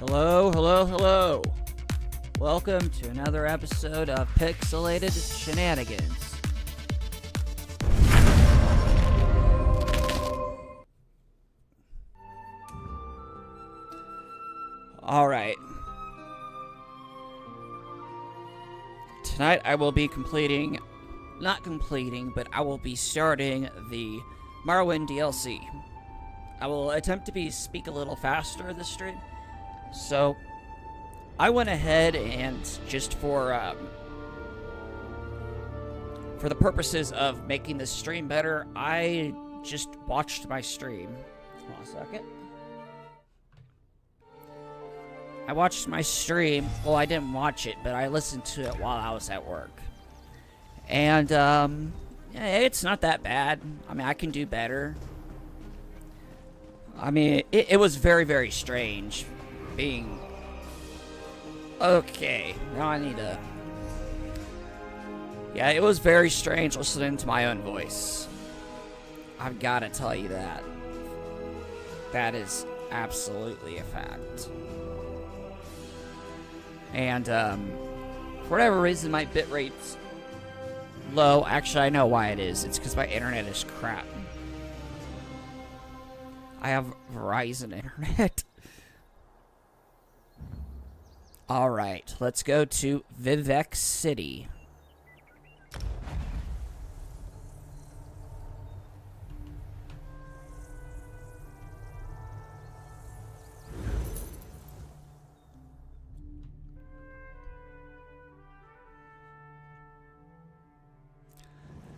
Hello, hello, hello. Welcome to another episode of Pixelated Shenanigans. Alright. Tonight I will be but I will be starting the Morrowind DLC. I will attempt to speak a little faster this stream. So, I went ahead and just for the purposes of making this stream better, I just watched my stream. Hold on a second. I watched my stream. Well, I didn't watch it, but I listened to it while I was at work. And, yeah, it's not that bad. I mean, I can do better. I mean, it was very, very strange being... Okay, now I need to... Yeah, it was very strange listening to my own voice. I've got to tell you that. That is absolutely a fact. And, for whatever reason, my bitrate's low. Actually, I know why it is. It's because my internet is crap. I have Verizon internet. Alright, let's go to Vivek City.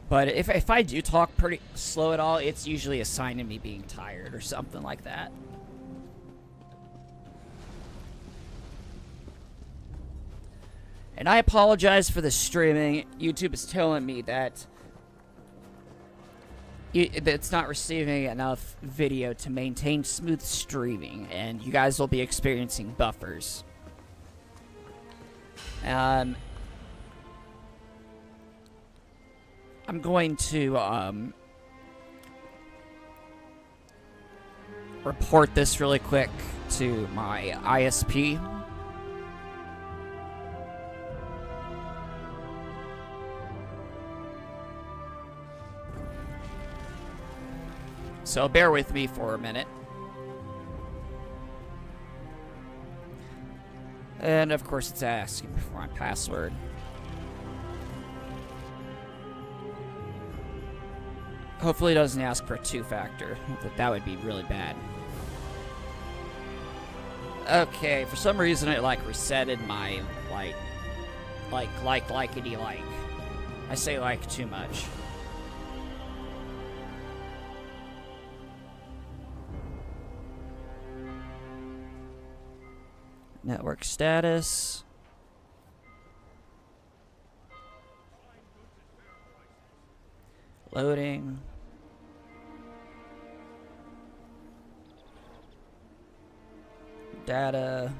But if I do talk pretty slow at all, it's usually a sign of me being tired or something like that. And I apologize for the streaming. YouTube is telling me that it's not receiving enough video to maintain smooth streaming, and you guys will be experiencing buffers. I'm going to report this really quick to my ISP. So bear with me for a minute. And of course it's asking me for my password. Hopefully it doesn't ask for a two-factor. That would be really bad. Okay, for some reason it resetted my likety like. I say like too much. Network status. Loading. Data.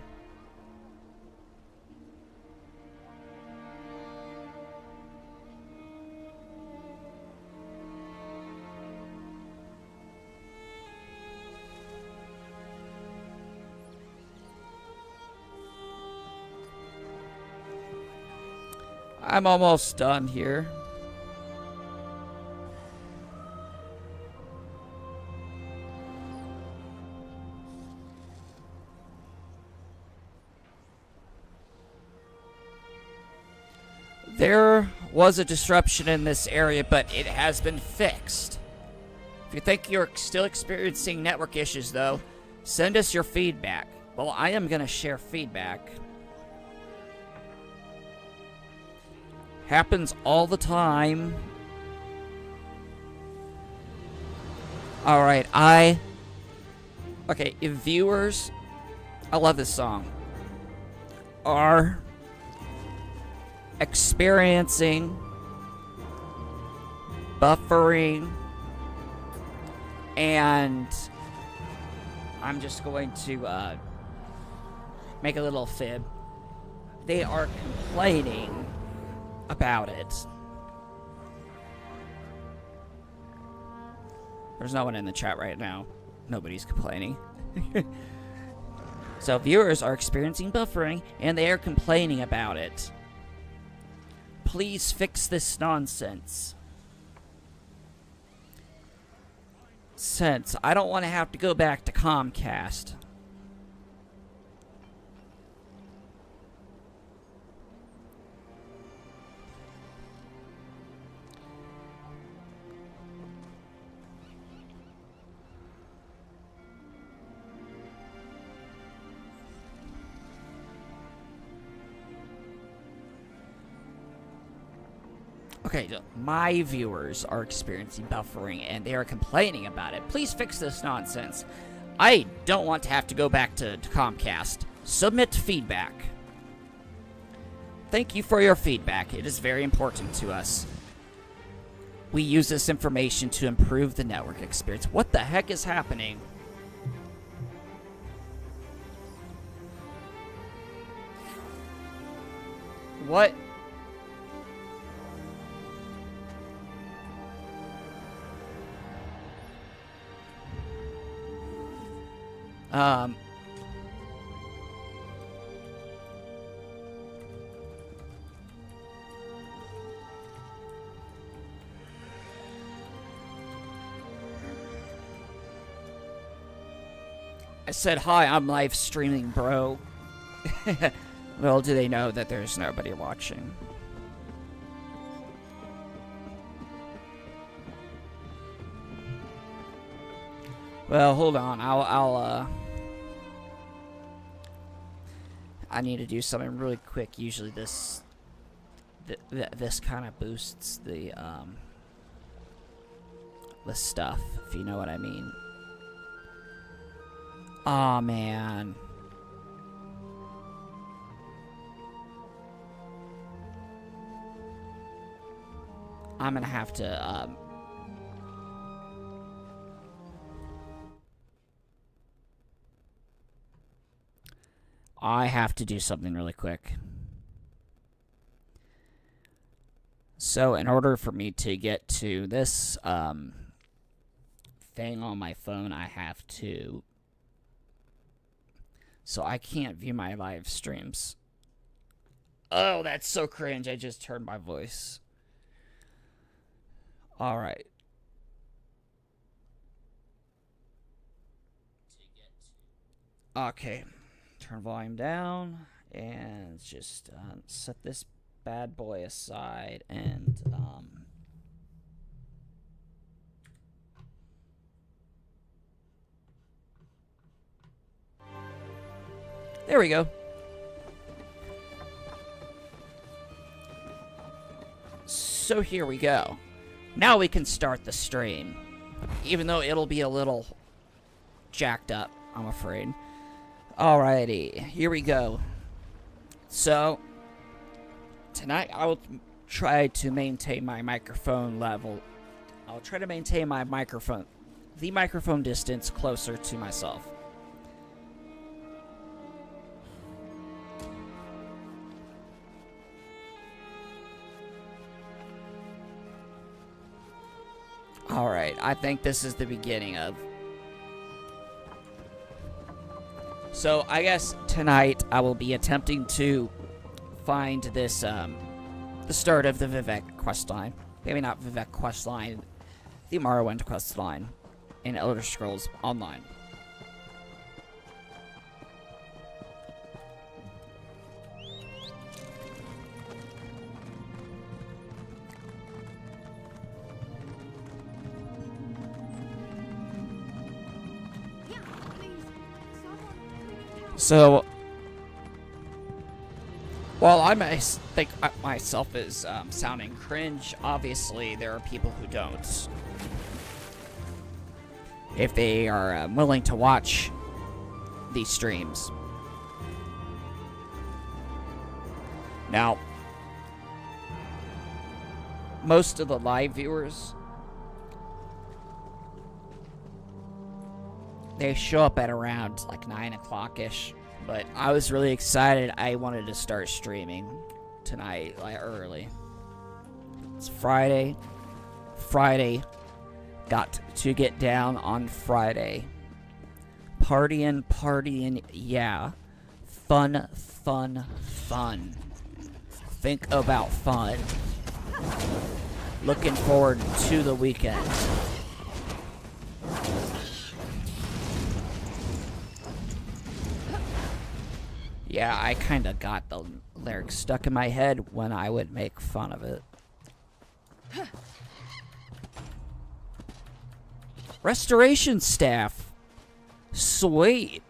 I'm almost done here. There was a disruption in this area, but it has been fixed. If you think you're still experiencing network issues, though, send us your feedback. Well, I am going to share feedback. Happens all the time. Alright, okay, if viewers... I love this song. Are experiencing buffering, and I'm just going to make a little fib. They are complaining about it. There's no one in the chat right now. Nobody's complaining. So viewers are experiencing buffering, and they are complaining about it. Please fix this nonsense. Since I don't want to have to go back to Comcast. Okay, my viewers are experiencing buffering, and they are complaining about it. Please fix this nonsense. I don't want to have to go back to Comcast. Submit feedback. Thank you for your feedback. It is very important to us. We use this information to improve the network experience. What the heck is happening? What? I said, hi, I'm live streaming, bro. Well, do they know that there's nobody watching? Well, hold on. I need to do something really quick. Usually this kind of boosts the stuff, if you know what I mean. Aw, man. I'm gonna have to, I have to do something really quick. So, in order for me to get to this, thing on my phone, I have to... So, I can't view my live streams. Oh, that's so cringe. I just heard my voice. Alright. Okay. Turn volume down. And just set this bad boy aside. And, there we go. So here we go. Now we can start the stream. Even though it'll be a little jacked up, I'm afraid. Alrighty, here we go. So, tonight I will try to maintain my microphone level. I'll try to maintain my the microphone distance closer to myself. Alright, I think this is the beginning of... So, I guess tonight I will be attempting to find this, the start of the Vivek questline. Maybe not Vivek questline, the Morrowind questline in Elder Scrolls Online. So, while I might think myself is sounding cringe, obviously there are people who don't. If they are willing to watch these streams. Now, most of the live viewers, they show up at around like 9 o'clock-ish, but I was really excited. I wanted to start streaming tonight, like early. It's Friday. Got to get down on Friday. Partying, yeah. Fun, fun, fun. Think about fun. Looking forward to the weekend. Yeah, I kinda got the lyrics stuck in my head when I would make fun of it. Restoration staff. Sweet.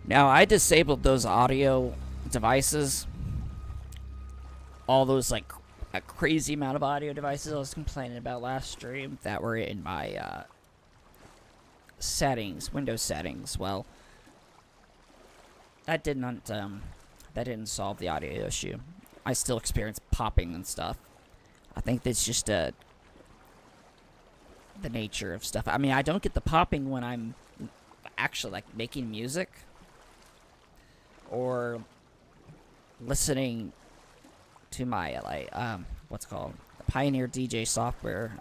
Now, I disabled those audio devices. All those, like, a crazy amount of audio devices I was complaining about last stream that were in my, settings, Windows settings. Well, that didn't solve the audio issue. I still experience popping and stuff. I think that's just, the nature of stuff. I mean, I don't get the popping when I'm actually, like, making music. Or listening to my, like, what's it called? Pioneer DJ software,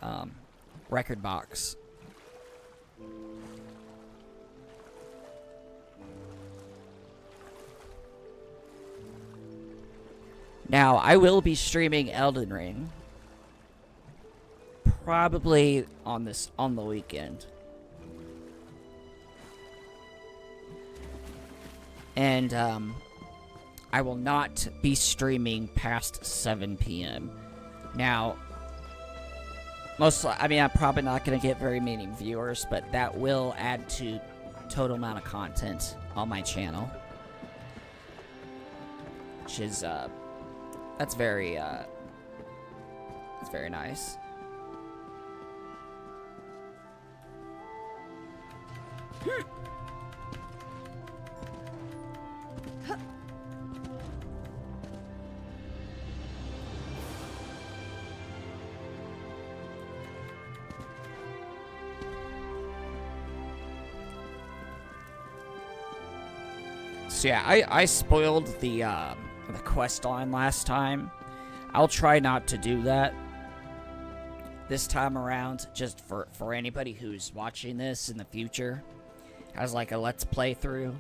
record box. Now, I will be streaming Elden Ring. Probably on the weekend. And, I will not be streaming past 7 p.m. Now, I'm probably not going to get very many viewers, but that will add to total amount of content on my channel. Which is, that's very nice. So yeah, I spoiled the quest line last time. I'll try not to do that this time around, just for anybody who's watching this in the future as like a let's play through.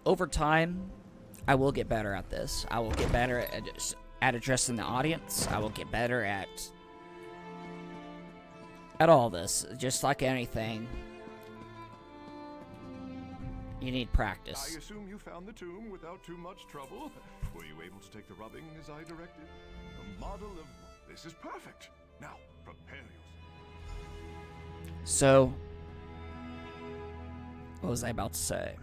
Over time, I will get better at this. I will get better at addressing the audience. I will get better at all this. Just like anything, you need practice. I assume you found the tomb without too much trouble. Were you able to take the rubbing as I directed? A model of... This is perfect. Now, prepare yourself. So, what was I about to say?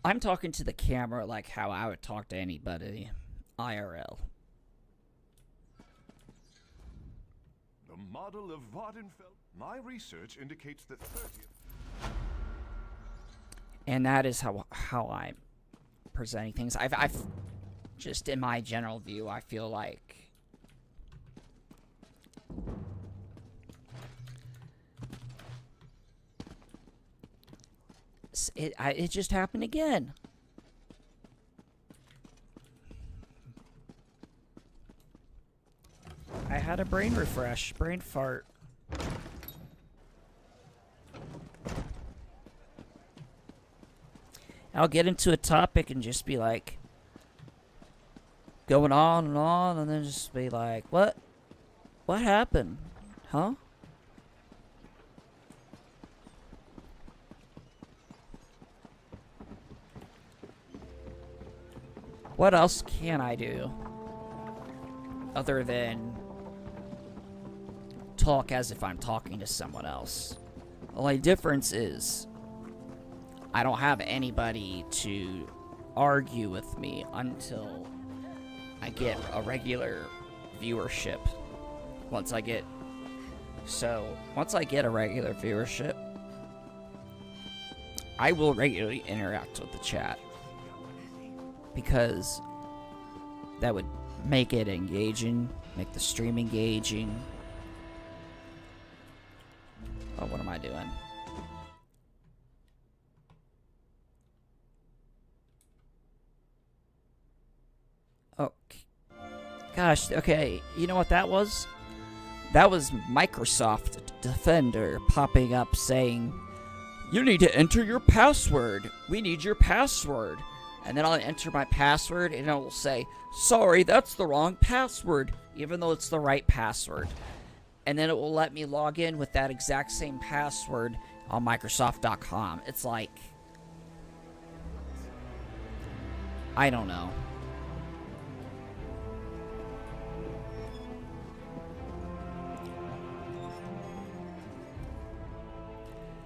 I'm talking to the camera like how I would talk to anybody IRL. The model of Vvardenfell. My research indicates that 30th... And that is how I'm presenting things. I've just in my general view, I feel like it just happened again. I had a brain refresh, brain fart. I'll get into a topic and just be like going on, and then just be like, what happened? Huh? What else can I do other than talk as if I'm talking to someone else? The only difference is I don't have anybody to argue with me until I get a regular viewership. Once I get a regular viewership, I will regularly interact with the chat. because that would make it engaging, make the stream engaging. Oh, what am I doing? Oh, gosh, okay, you know what that was? That was Microsoft Defender popping up saying, "You need to enter your password. We need your password." And then I'll enter my password and it will say, "Sorry, that's the wrong password," even though it's the right password. And then it will let me log in with that exact same password on Microsoft.com. It's like, I don't know.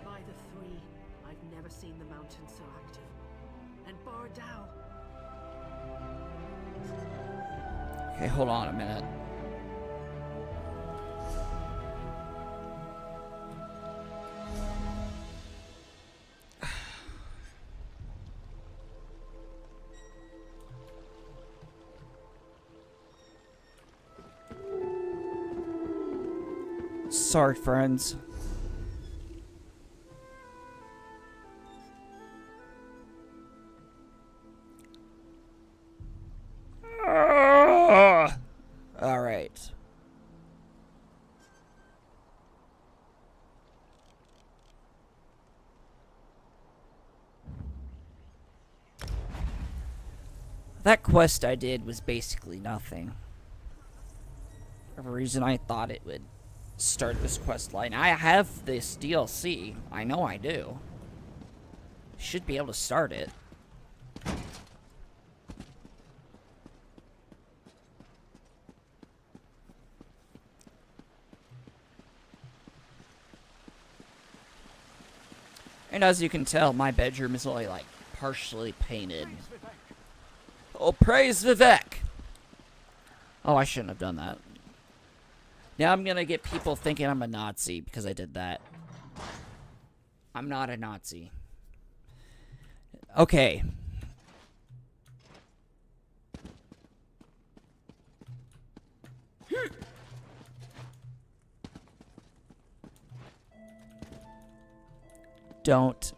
By the three, I've never seen the mountain so active. And Bardal. Okay, hold on a minute. Sorry, friends. All right. That quest I did was basically nothing. For a reason I thought it would start this quest line. I have this DLC. I know I do. Should be able to start it. And as you can tell, my bedroom is only like partially painted. Oh, praise Vivek! Oh, I shouldn't have done that. Now I'm gonna get people thinking I'm a Nazi because I did that. I'm not a Nazi. Okay. Don't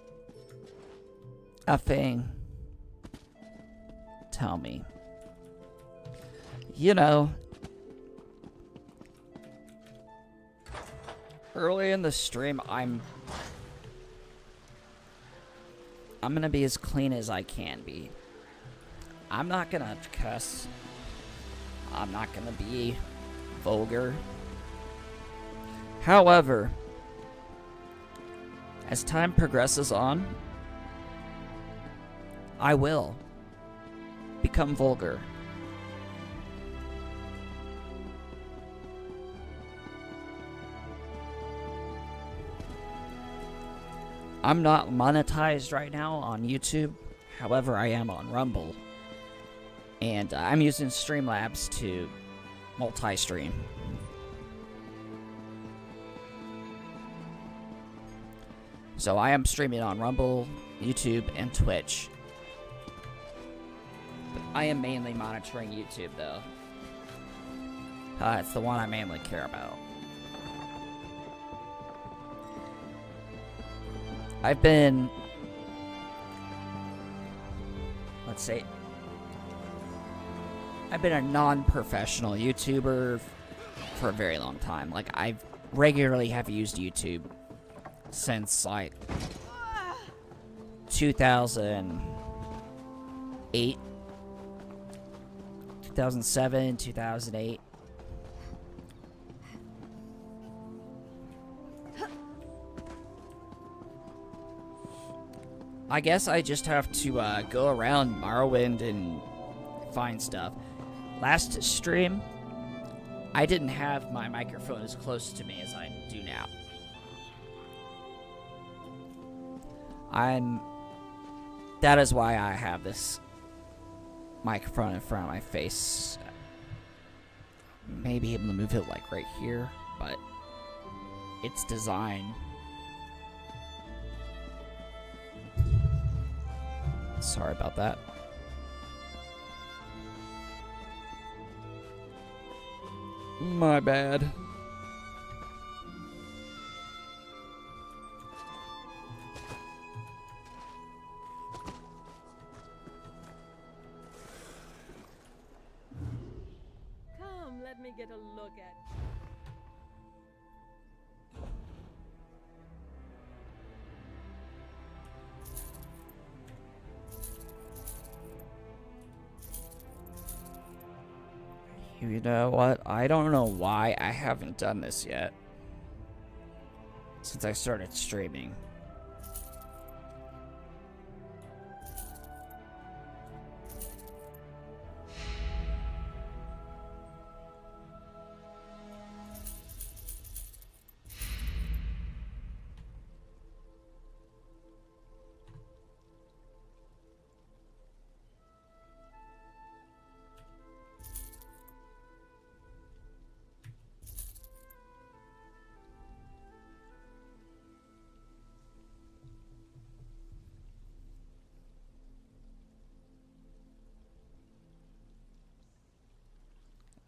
effing tell me. You know, early in the stream, I'm gonna be as clean as I can be. I'm not gonna cuss. I'm not gonna be vulgar. However, as time progresses on, I will become vulgar. I'm not monetized right now on YouTube. However, I am on Rumble. And I'm using Streamlabs to multi-stream. So I am streaming on Rumble, YouTube, and Twitch. But I am mainly monitoring YouTube, though. It's the one I mainly care about. I've been, let's say, I've been a non-professional YouTuber for a very long time. Like, I regularly have used YouTube since, like, 2008, 2007, 2008. I guess I just have to go around Morrowind and find stuff. Last stream, I didn't have my microphone as close to me as I do now. That is why I have this microphone in front of my face. Maybe able to move it like right here, but it's designed. Sorry about that. My bad. Come, let me get a look at. You know what? I don't know why I haven't done this yet. Since I started streaming.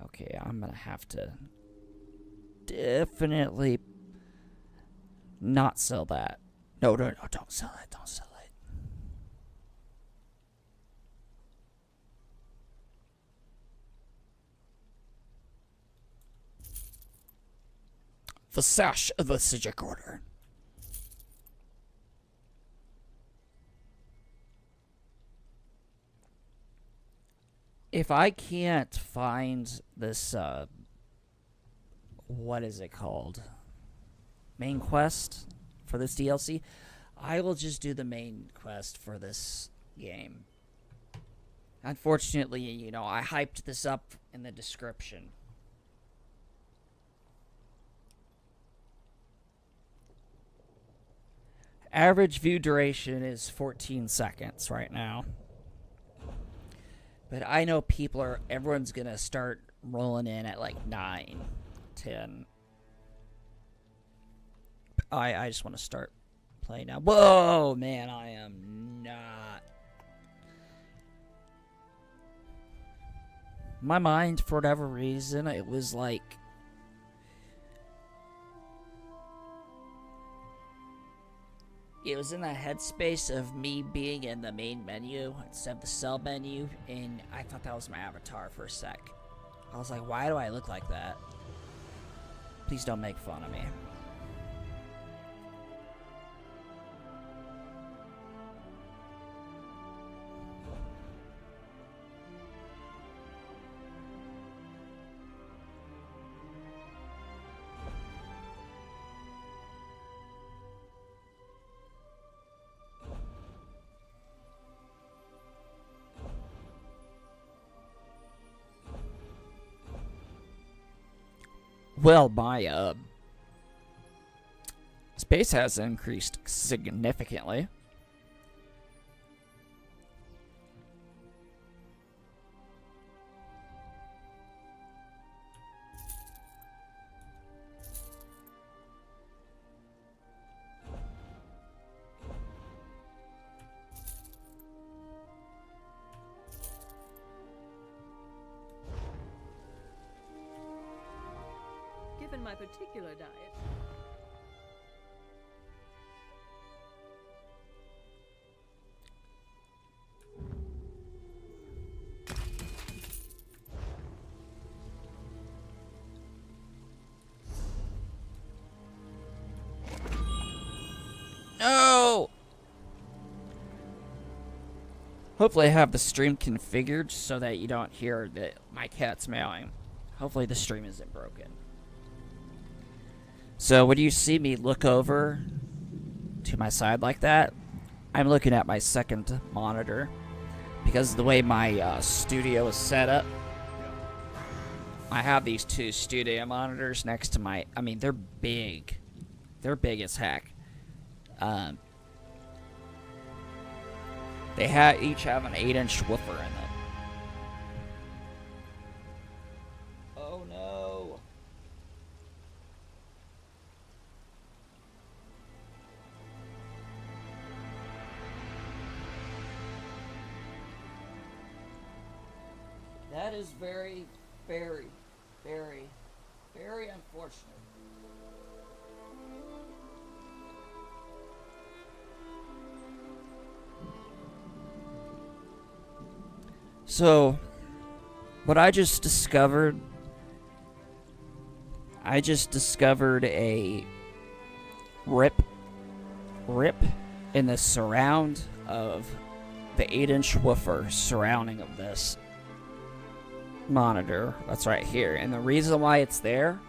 Okay, I'm gonna have to definitely not sell that. No, no, no, don't sell it, don't sell it. The sash of the Sijek Order. If I can't find this, what is it called? Main quest for this DLC, I will just do the main quest for this game. Unfortunately, you know, I hyped this up in the description. Average view duration is 14 seconds right now. But I know everyone's gonna start rolling in at like 9, 10. I just want to start playing now. Whoa, man, I am not. My mind, for whatever reason, it was like... It was in the headspace of me being in the main menu instead of the sell menu, and I thought that was my avatar for a sec. I was like, why do I look like that? Please don't make fun of me. Well, my space has increased significantly. Given my particular diet. No! Hopefully I have the stream configured so that you don't hear my cat's meowing. Hopefully the stream isn't broken. So when you see me look over to my side like that, I'm looking at my second monitor because of the way my studio is set up. I have these two studio monitors next to my... I mean, they're big. They're big as heck. They each have an 8-inch woofer in them. Oh no. That is very, very, very Very unfortunate. So, what I just discovered a rip in the surround of the 8-inch woofer surrounding of this monitor. That's right here. And the reason why it's there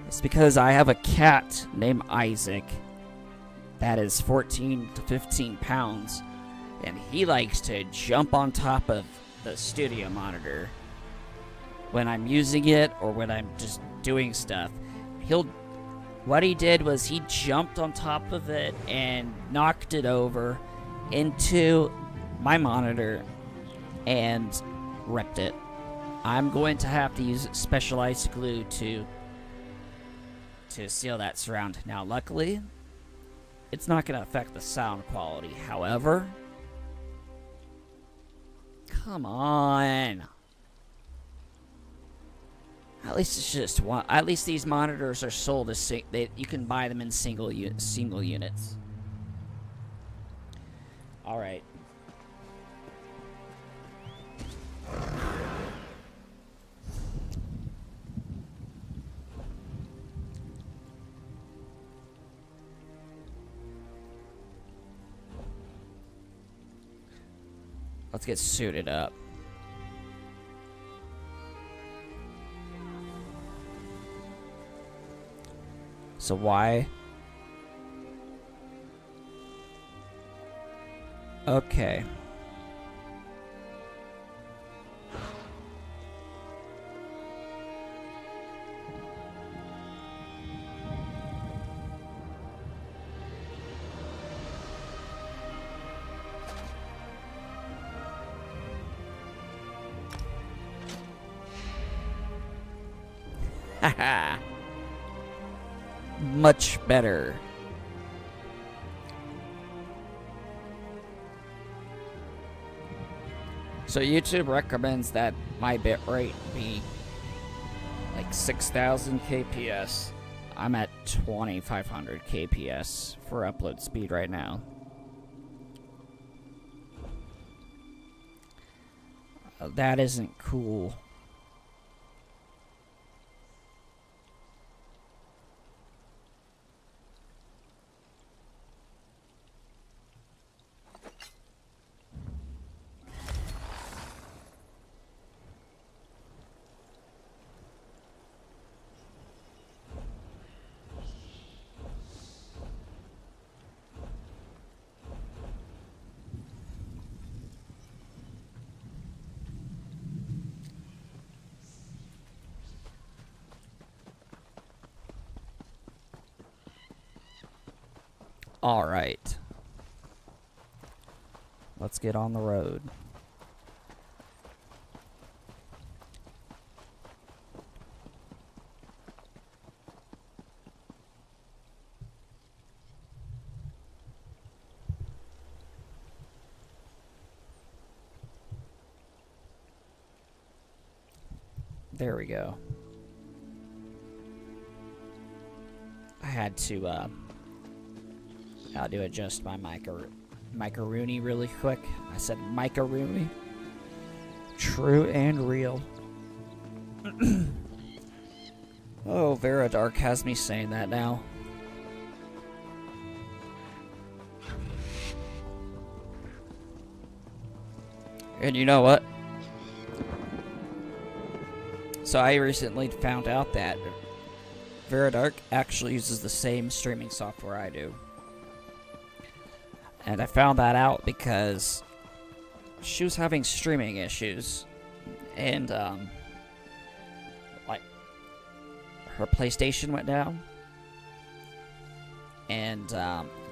is because I have a cat named Isaac that is 14 to 15 pounds, and he likes to jump on top of the studio monitor when I'm using it or when I'm just doing stuff. What he did was he jumped on top of it and knocked it over into my monitor and ripped it. I'm going to have to use specialized glue to seal that surround. Now, luckily, it's not going to affect the sound quality. However, come on. At least it's just one. At least these monitors are sold as you can buy them in single units. All right. Let's get suited up. So why? Okay. Haha. Much better. So YouTube recommends that my bitrate be like 6,000 kps. I'm at 2,500 kps for upload speed right now. That isn't cool. All right. Let's get on the road. There we go. I had to how to adjust my macaroni really quick. I said macaroni. True and real. Oh, Varadark has me saying that now. And you know what? So I recently found out that Varadark actually uses the same streaming software I do. And I found that out because she was having streaming issues. And, like, her PlayStation went down. And,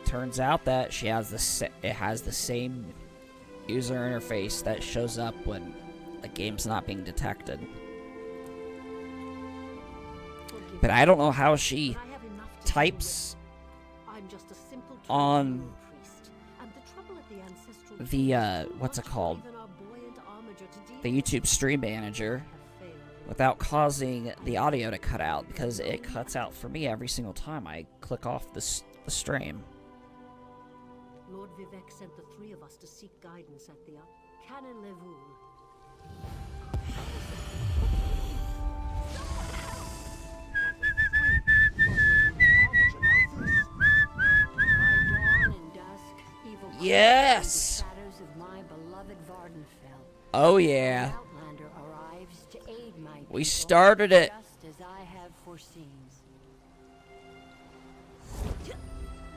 turns out that she has it has the same user interface that shows up when a game's not being detected. But I don't know how she types on the, what's it called? The YouTube Stream Manager without causing the audio to cut out, because it cuts out for me every single time I click off the stream. Lord Vivek sent the three of us to seek guidance at the Canon Levoul. Yes! Oh yeah. We started it.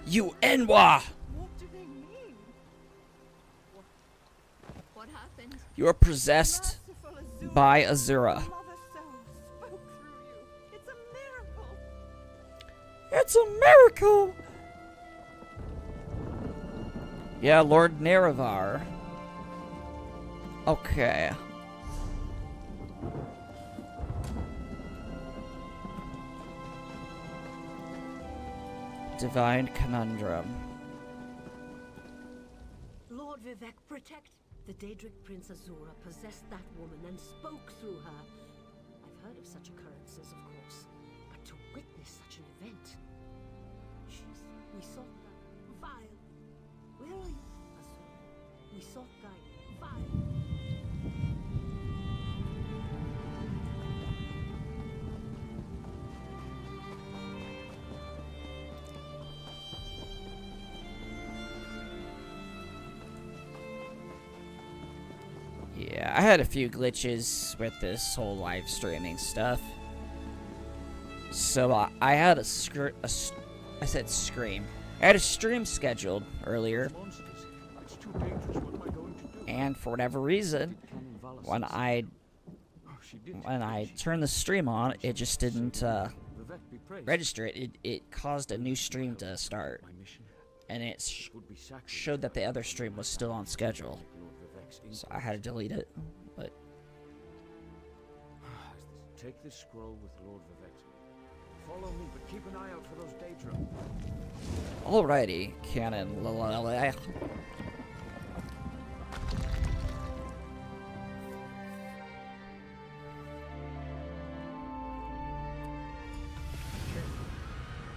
You Enwa! What do they mean? What happened? You are possessed by Azura. It's a miracle! Yeah, Lord Nerevar. Okay. Divine Conundrum. Lord Vivek, protect! The Daedric Prince Azura possessed that woman and spoke through her. I've heard of such occurrences, of course, but to witness such an event... We sought the Vile. Where are you, Azura? We sought thy Vile. Yeah, I had a few glitches with this whole live streaming stuff. So I had I said scream. I had a stream scheduled earlier, and for whatever reason, when I turned the stream on, it just didn't register it. It caused a new stream to start, and it showed that the other stream was still on schedule. So I had to delete it, but... Take this scroll with Lord Vivek. Follow me, but keep an eye out for those Daedra. Alrighty, Canon.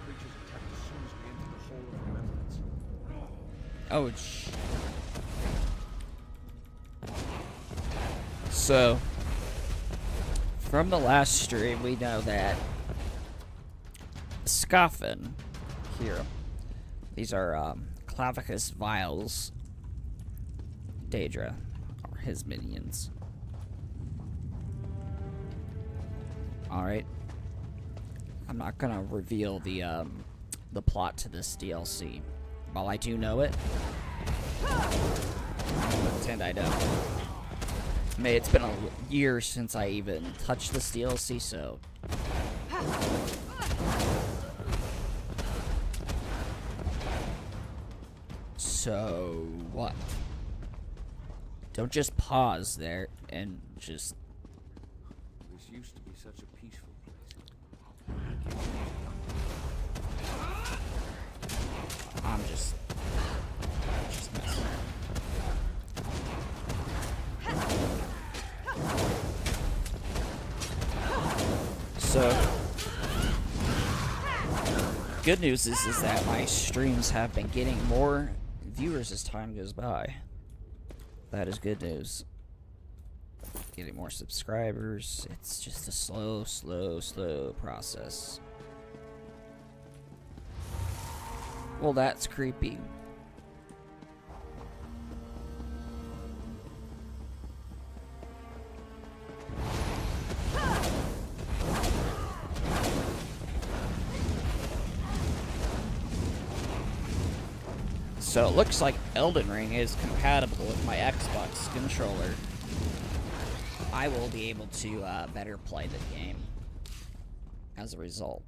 Creatures attacked as soon as we entered the Hall of Remembrance. Ouch. So, from the last stream, we know that Scoffin here, these are Clavicus Vile's Daedra, or his minions. Alright. I'm not gonna reveal the plot to this DLC. While I do know it, pretend I don't. I mean, it's been a year since I even touched this DLC, so... So, what? Don't just pause there and just... This used to be such a peaceful place. I'm just messing around. So, good news is that my streams have been getting more viewers as time goes by. That is good news. Getting more subscribers. It's just a slow process. Well, that's creepy. So it looks like Elden Ring is compatible with my Xbox controller. I will be able to better play the game as a result.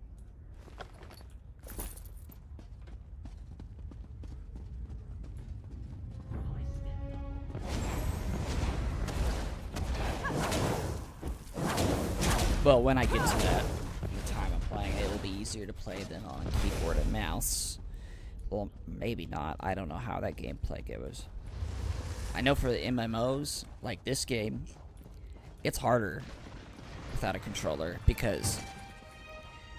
Well, when I get to that time I'm playing, it'll be easier to play than on keyboard and mouse. Well, maybe not. I don't know how that gameplay goes. I know for the MMOs, like this game, it's harder without a controller because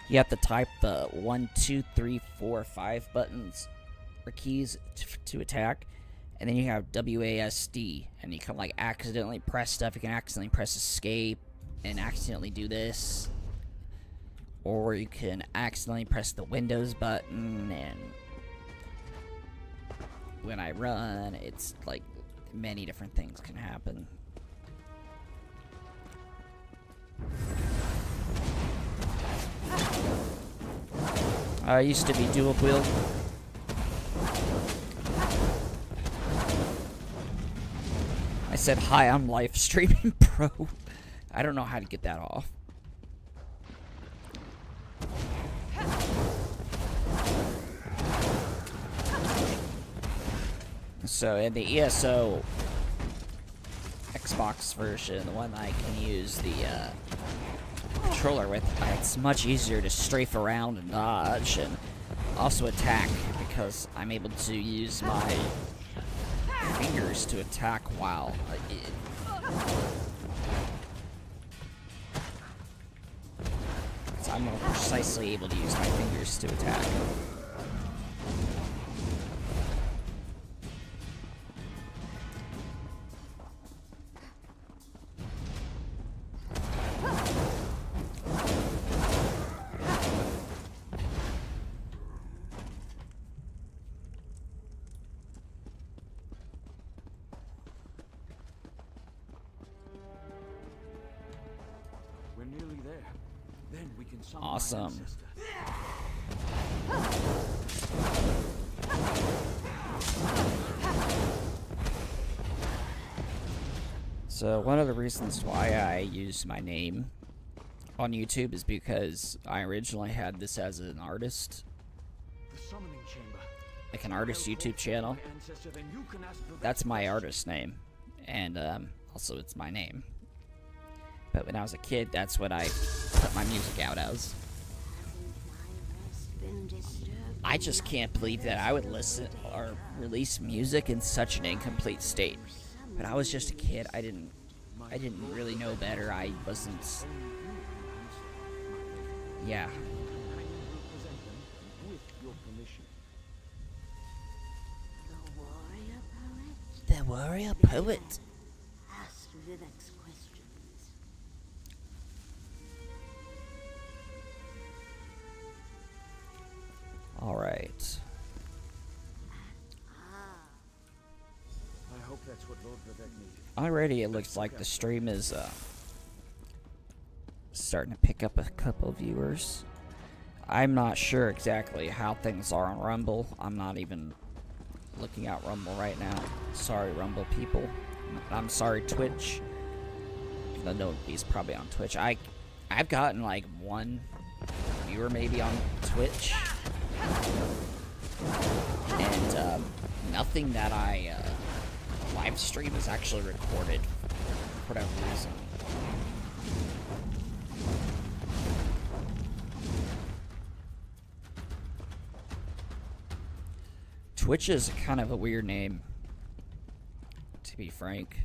you have to type the 1, 2, 3, 4, 5 buttons or keys to attack, and then you have WASD, and you can like accidentally press stuff. You can accidentally press escape and accidentally do this, or you can accidentally press the Windows button, and when I run, it's like many different things can happen. I used to be dual wield. I said, hi, I'm live streaming pro. I don't know how to get that off. So in the ESO Xbox version, the one I can use the controller with, it's much easier to strafe around and dodge and also attack because I'm able to use my fingers to attack while so I'm more precisely able to use my fingers to attack. We're nearly there. Then we can summon Awesome. my ancestor. So one of the reasons why I use my name on YouTube is because I originally had this as an artist, The summoning chamber. like an artist YouTube channel. Ancestor, then you can ask Vivek That's the my question. artist name, and also it's my name. But when I was a kid, that's what I put my music out as. I just can't believe that I would listen or release music in such an incomplete state. But I was just a kid. I didn't really know better. I wasn't. Yeah. I will present them with your permission. The warrior poet The warrior poet. asked Vivek's questions. All right. I hope that's what Lord Vivek needed. Already, it looks like the stream is starting to pick up a couple of viewers. I'm not sure exactly how things are on Rumble. I'm not even looking at Rumble right now. Sorry, Rumble people. I'm sorry, Twitch. Even though nobody's probably on Twitch. I've gotten like one viewer maybe on Twitch, and nothing that I live stream is actually recorded for whatever reason. Twitch is kind of a weird name, to be frank.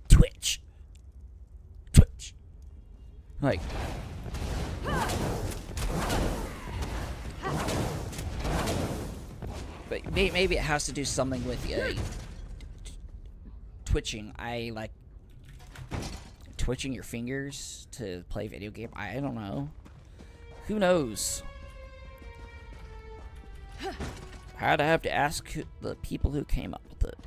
Twitch. Like, but maybe it has to do something with twitching. I like twitching your fingers to play video game. I don't know. Who knows? I'd have to ask the people who came up with it.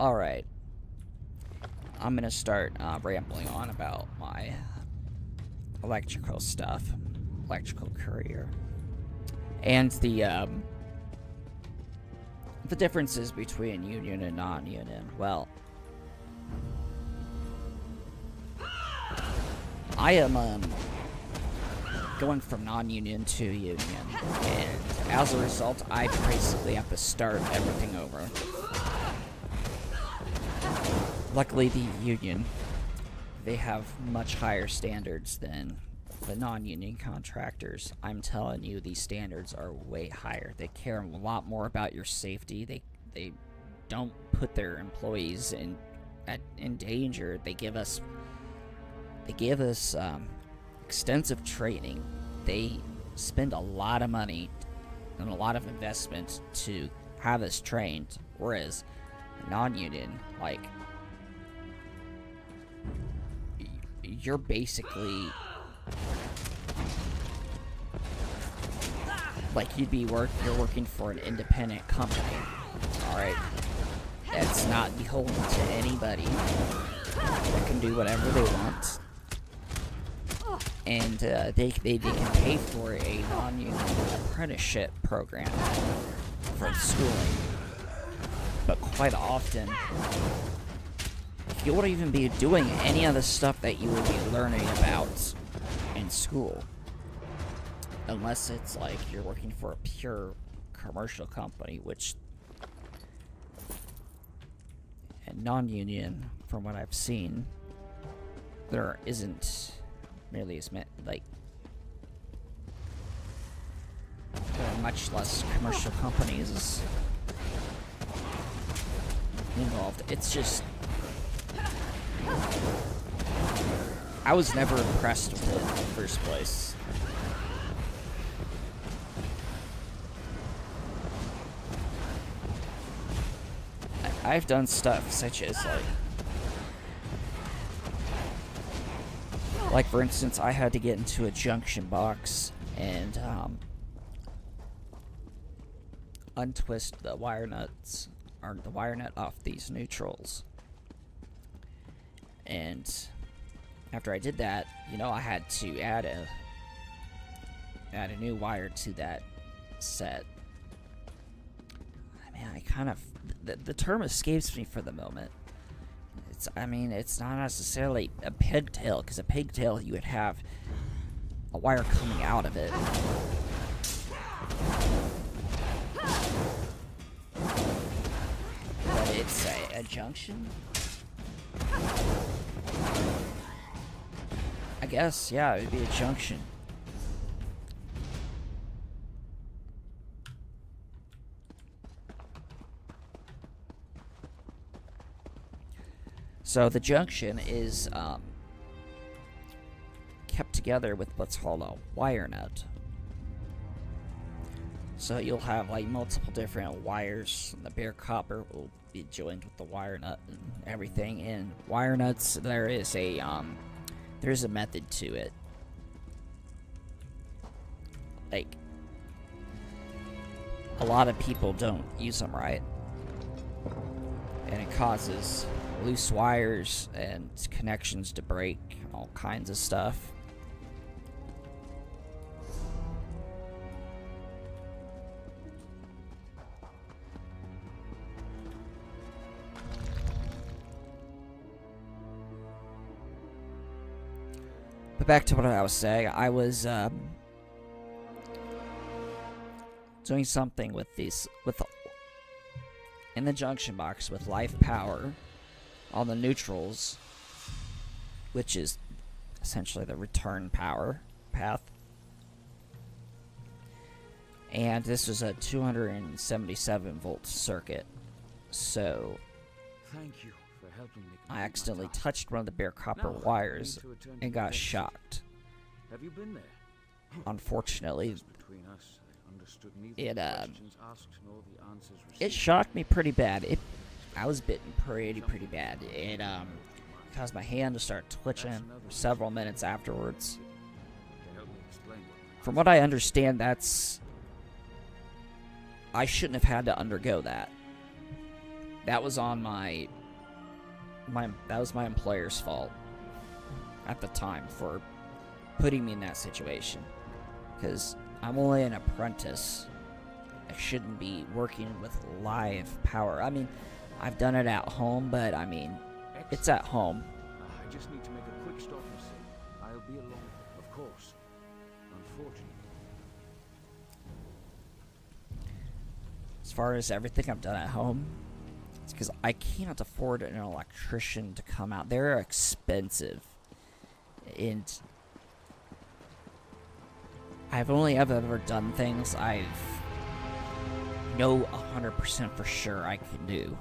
Alright. I'm gonna start rambling on about my electrical stuff, electrical career, and the differences between union and non-union. Well, I am going from non-union to union, and as a result, I basically have to start everything over. Luckily, the union, they have much higher standards than the non-union contractors. I'm telling you, these standards are way higher. They care a lot more about your safety. They don't put their employees in danger. They give us extensive training. They spend a lot of money and a lot of investment to have us trained, whereas non-union, like, you're basically like you're working for an independent company. All right, that's not beholden to anybody. They can do whatever they want, and they can pay for a non-union apprenticeship program for schooling. But quite often, you won't even be doing any of the stuff that you would be learning about in school, unless it's like you're working for a pure commercial company, which, and non-union, from what I've seen, there isn't nearly as many, like, there are much less commercial companies involved. It's just, I was never impressed with it in the first place. I've done stuff such as like for instance, I had to get into a junction box and untwist the wire nuts, or the wire nut, off these neutrals. And after I did that, you know, I had to add a new wire to that set. I mean, I kind of, the term escapes me for the moment. It's not necessarily a pigtail, because a pigtail, you would have a wire coming out of it. But it's a junction? I guess, yeah, it would be a junction. So the junction is kept together with what's called a wire nut. So you'll have like multiple different wires, and the bare copper will be joined with the wire nut and everything. And wire nuts, there's a method to it. Like, a lot of people don't use them right, and it causes loose wires and connections to break, all kinds of stuff. But back to what I was saying, I was doing something with these, in the junction box with live power on the neutrals, which is essentially the return power path. And this was a 277 volt circuit, so Thank you for helping me. I accidentally touched one of the bare copper wires and got shocked. Have you been there? Unfortunately, Just between us, I understood neither it the questions asked nor the answers received. it shocked me pretty bad. I was bitten pretty bad. It caused my hand to start twitching for several minutes afterwards. To help me explain what From what I understand, I shouldn't have had to undergo that. That was on my that was my employer's fault at the time for putting me in that situation. Because I'm only an apprentice. I shouldn't be working with live power. I mean, I've done it at home, but I mean, it's at home. I just need to make a quick stop, you see. I'll be along, of course. Unfortunately. As far as everything I've done at home, it's because I can't afford an electrician to come out. They're expensive. And I've only ever done things I've know 100% for sure I can do.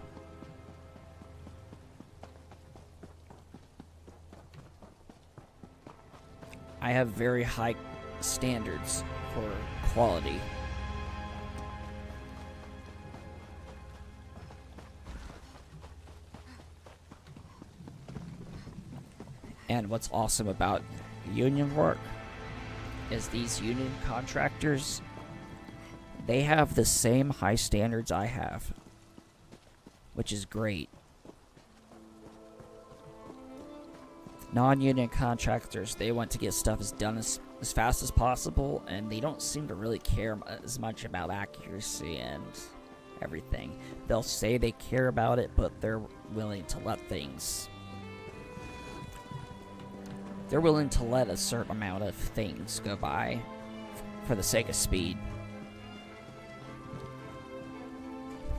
I have very high standards for quality. And what's awesome about union work is these union contractors, they have the same high standards I have, which is great. Non-union contractors, they want to get stuff done as fast as possible, and they don't seem to really care as much about accuracy and everything. They'll say they care about it, but they're willing to let things... They're willing to let a certain amount of things go by for the sake of speed.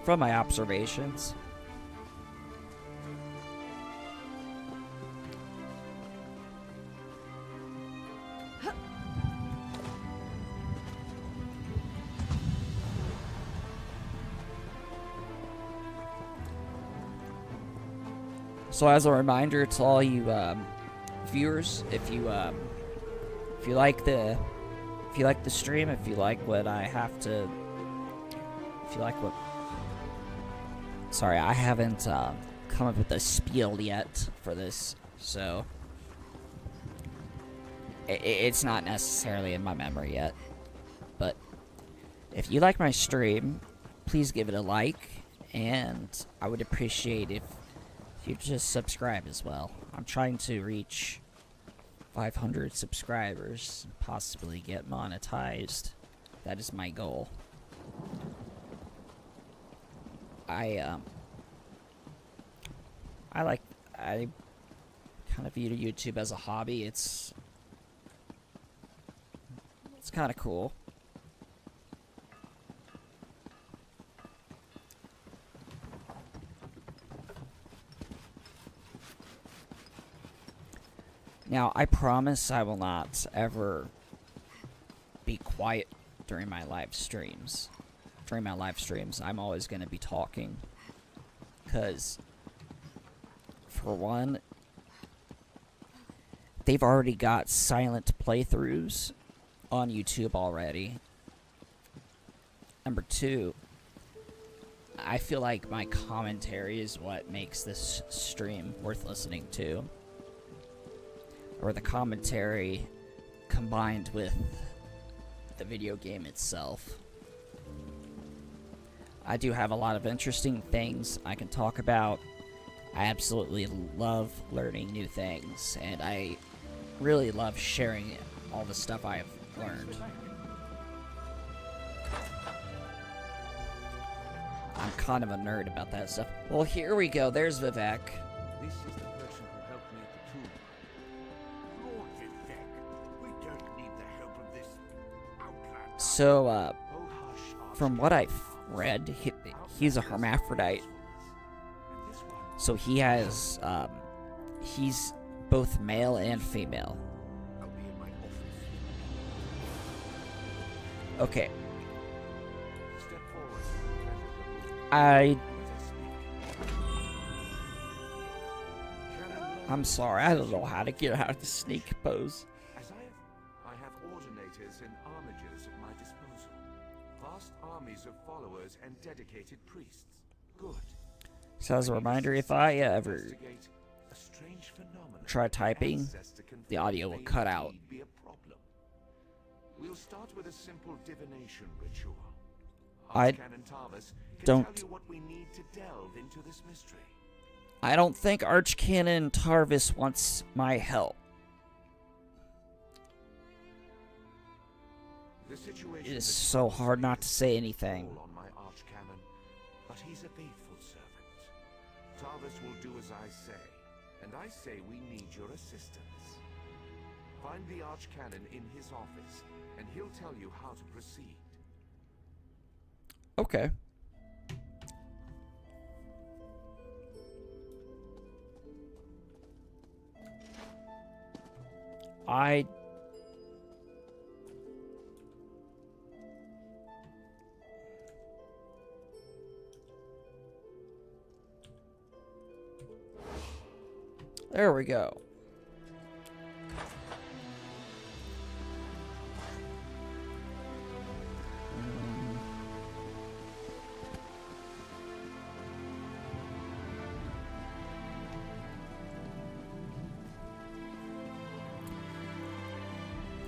From my observations. So as a reminder to all you viewers, if you like the stream, if you like what I have to, if you like what, sorry, I haven't come up with a spiel yet for this, so it's not necessarily in my memory yet. But if you like my stream, please give it a like, and I would appreciate if you just subscribe as well. I'm trying to reach 500 subscribers, possibly get monetized. That is my goal. I kind of view YouTube as a hobby. It's kind of cool. Now, I promise I will not ever be quiet during my live streams. During my live streams, I'm always going to be talking. Because, for one, they've already got silent playthroughs on YouTube already. Number two, I feel like my commentary is what makes this stream worth listening to. Or the commentary combined with the video game itself. I do have a lot of interesting things I can talk about. I absolutely love learning new things, and I really love sharing all the stuff I have learned. I'm kind of a nerd about that stuff. Well, here we go. There's Vivek. This is the person who helped me at the tomb. Lord Vivek, we don't need the help of this outlander. So, Oh, hush, from what I've read, he's a hermaphrodite. And this one, So he has, he's both male and female. I'll be in my office. Okay, step forward. I'm I'm sorry, I don't know how to get out of the sneak pose. As I have ordinators and armigers at my disposal. Vast armies of followers and dedicated priests. Good. So as a reminder, if I ever Investigate a strange phenomenon. try typing, Access to the audio will cut out. indeed be a problem. We'll start with a simple divination ritual. I Archcanon Tarvis can don't- tell you what we need to delve into this mystery. I don't think Archcanon Tarvis wants my help. The situation It is that so falls hard me not to say anything. fall on my archcanon, but he's a faithful servant. Tarvis will do as I say, and I say we need your assistance. Find the archcanon in his office, and he'll tell you how to proceed. Okay. There we go.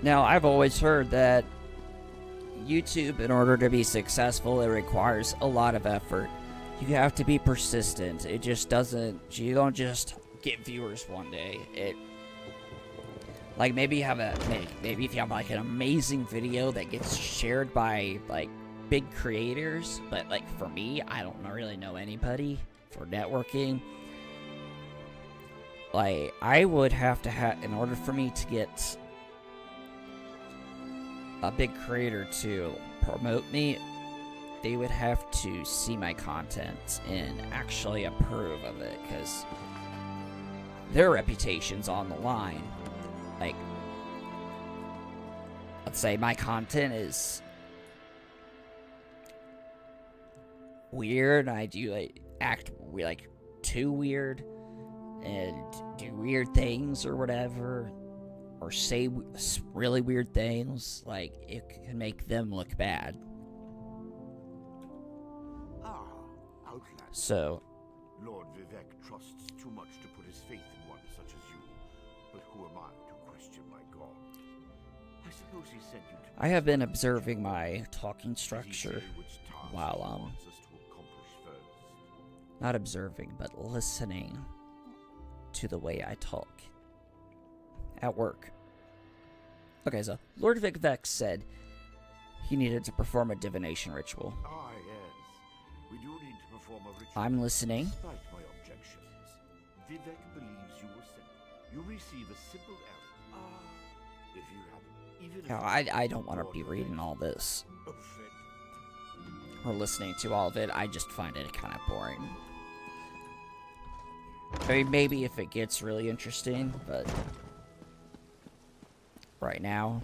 Now, I've always heard that YouTube, in order to be successful, it requires a lot of effort. You have to be persistent. It just doesn't, you don't just get viewers one day. Like, maybe you have maybe if you have like an amazing video that gets shared by like big creators, but like for me, I don't really know anybody for networking. Like, I would have to in order for me to get a big creator to promote me, they would have to see my content and actually approve of it, because their reputation's on the line. Like, let's say my content is weird, and I do like act like too weird and do weird things or whatever, or say really weird things, like, it can make them look bad. Outland. So, Lord Vivek trusts too much to put his faith in one such as you. But who am I to question my God? I suppose he sent you to... I have been observing my talking Did he structure say which task while, he wants us to accomplish first? not observing, but listening to the way I talk at work. Okay, so Lord Vivek said he needed to perform a divination ritual. Ah, yes. We do need to perform a ritual. I'm listening. Despite my objections, Vivek believes you were sent. You receive a simple errand. If you have even... Now, I don't want to be reading all this Effect. or listening to all of it. I just find it kind of boring. I mean, maybe if it gets really interesting, but right now,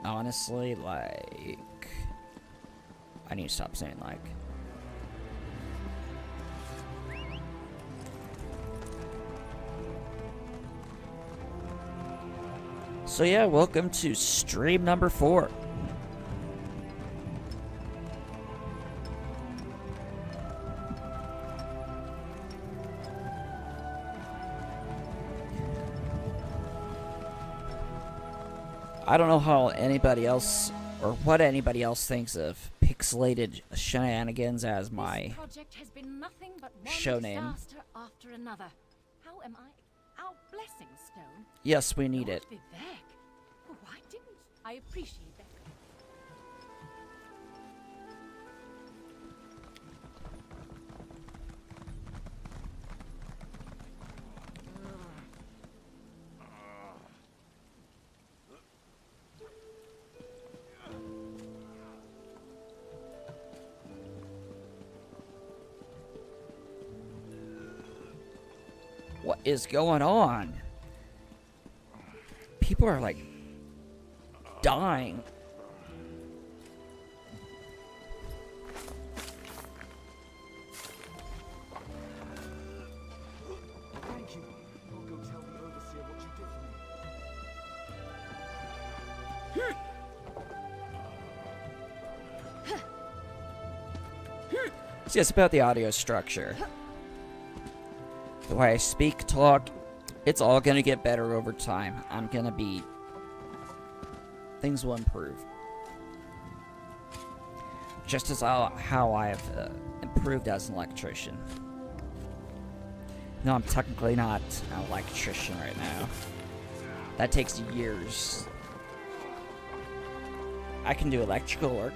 honestly, like, I need to stop saying like. So yeah, welcome to stream number 4. I don't know how anybody else, or what anybody else thinks of Pixelated Shenanigans as my This project has been nothing but one show name. disaster after another. How am I? Our blessing stone. Yes, we need Lord it. Vivek. Why didn't I appreciate that? What is going on? People are like dying. Thank you. I'll go tell the overseer what you did for me. It's just about the audio structure. The way I speak, talk, it's all gonna get better over time. Things will improve. Just as how I have improved as an electrician. No, I'm technically not an electrician right now. That takes years. I can do electrical work.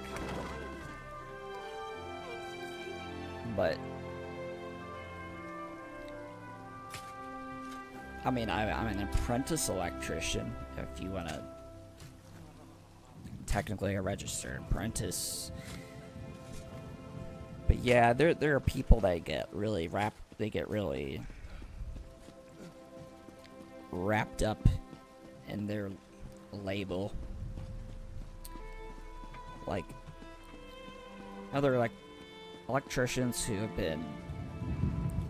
But I mean, I'm an apprentice electrician, if you want to. Technically a registered apprentice. But yeah, there are people that get really wrapped up in their label. Like other electricians who have been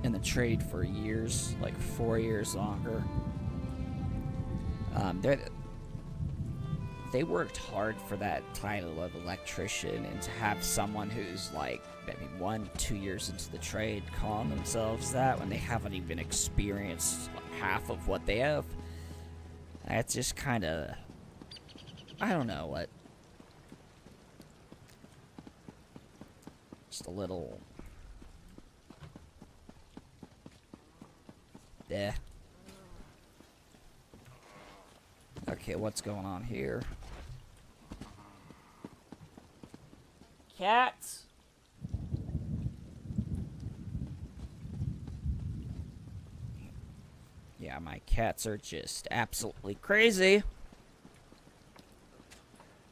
in the trade for years, like 4 years longer. They worked hard for that title of electrician, and to have someone who's like maybe 1-2 years into the trade calling themselves that when they haven't even experienced half of what they have, that's just kind of, I don't know what, just a little, yeah. Okay, what's going on here? Cats! Yeah, my cats are just absolutely crazy.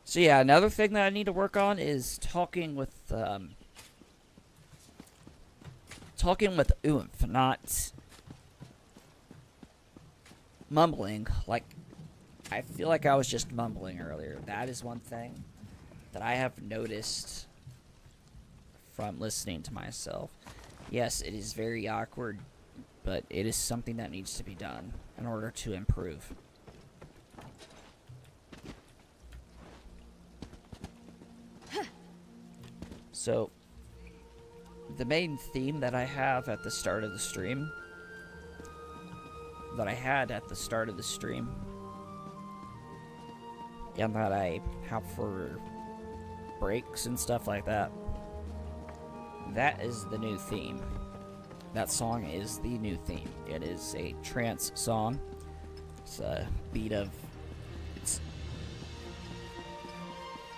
So yeah, another thing that I need to work on is talking with oomph, not mumbling. Like, I feel like I was just mumbling earlier. That is one thing that I have noticed from listening to myself. Yes, it is very awkward, but it is something that needs to be done in order to improve. So, the main theme that I have at the start of the stream, and that I have for breaks and stuff like that, that is the new theme. That song is the new theme. It is a trance song. It's a beat of...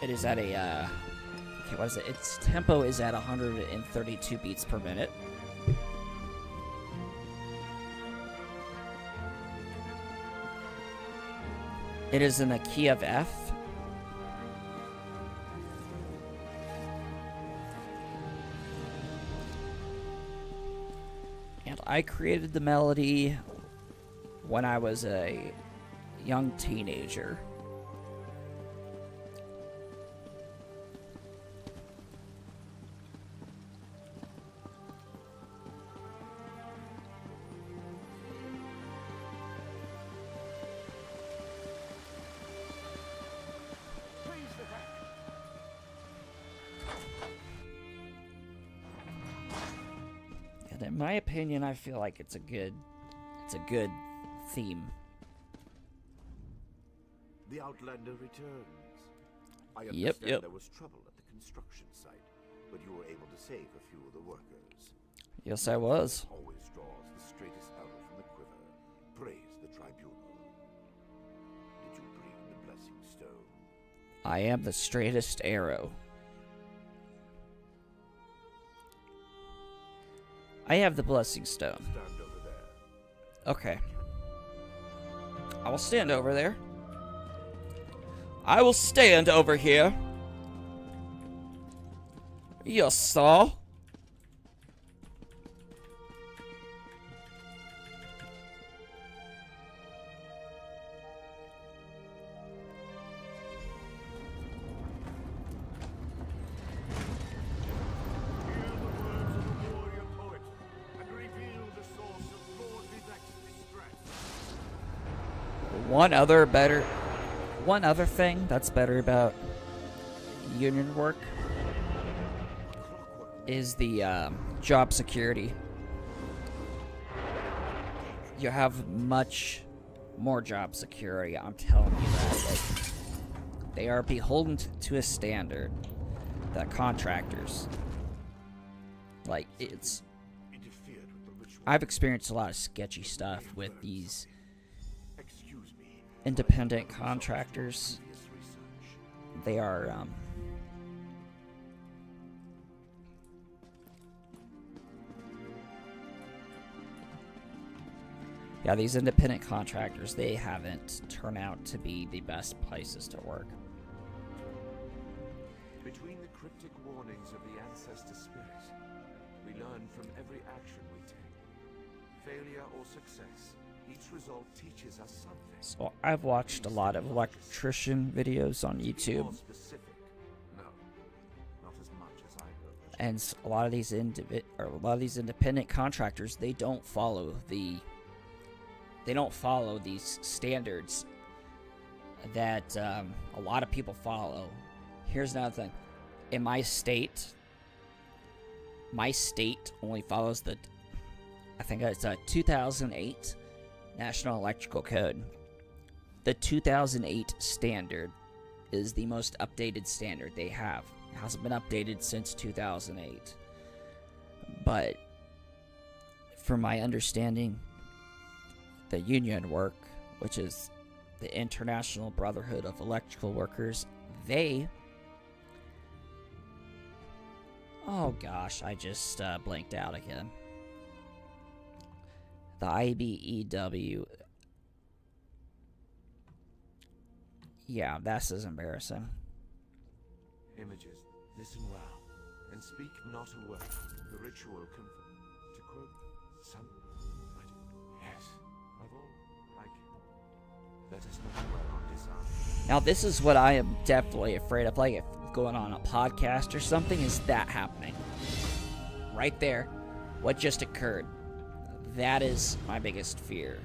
It is at a... okay, what is it? Its tempo is at 132 beats per minute. It is in the key of F. And I created the melody when I was a young teenager. In my opinion, I feel like it's a good theme. The Outlander returns. I Yep. understand there was trouble at the construction site, but you were able to save a few of the workers. Yes, I was. Always draws the straightest arrow from the quiver. Praise the tribunal. Did you bring the blessing stone? I am the straightest arrow. I have the blessing stone. Stand over there. Okay. I will stand over there. I will stand over here. Yes, sir. One other thing that's better about union work is the job security. You have much more job security, I'm telling you that. Like, they are beholden to a standard that contractors, like, it's... Interfered with the ritual I've experienced a lot of sketchy stuff with these Excuse me. independent contractors. Previous research. They are, yeah, these independent contractors, they haven't turned out to be the best places to work. Between the cryptic warnings of the ancestor spirit, we learn from every action we take. Failure or success, each result teaches us something. So I've watched a lot of electrician videos on Be YouTube, more specific. No, not as much as I hoped. and a lot of these independent contractors, they don't follow these standards that a lot of people follow. Here's another thing. In my state only follows the, I think it's a 2008 National Electrical Code. The 2008 standard is the most updated standard they have. It hasn't been updated since 2008. But from my understanding, the union work, which is the International Brotherhood of Electrical Workers, they... Oh gosh, I just blanked out again. The IBEW... Yeah, this is embarrassing. Images, listen well, and speak not a word. The ritual to quote some... Yes, of all, like... Let us not dwell on disarm. Now, this is what I am definitely afraid of, like, if going on a podcast or something, is that happening. Right there, what just occurred. That is my biggest fear.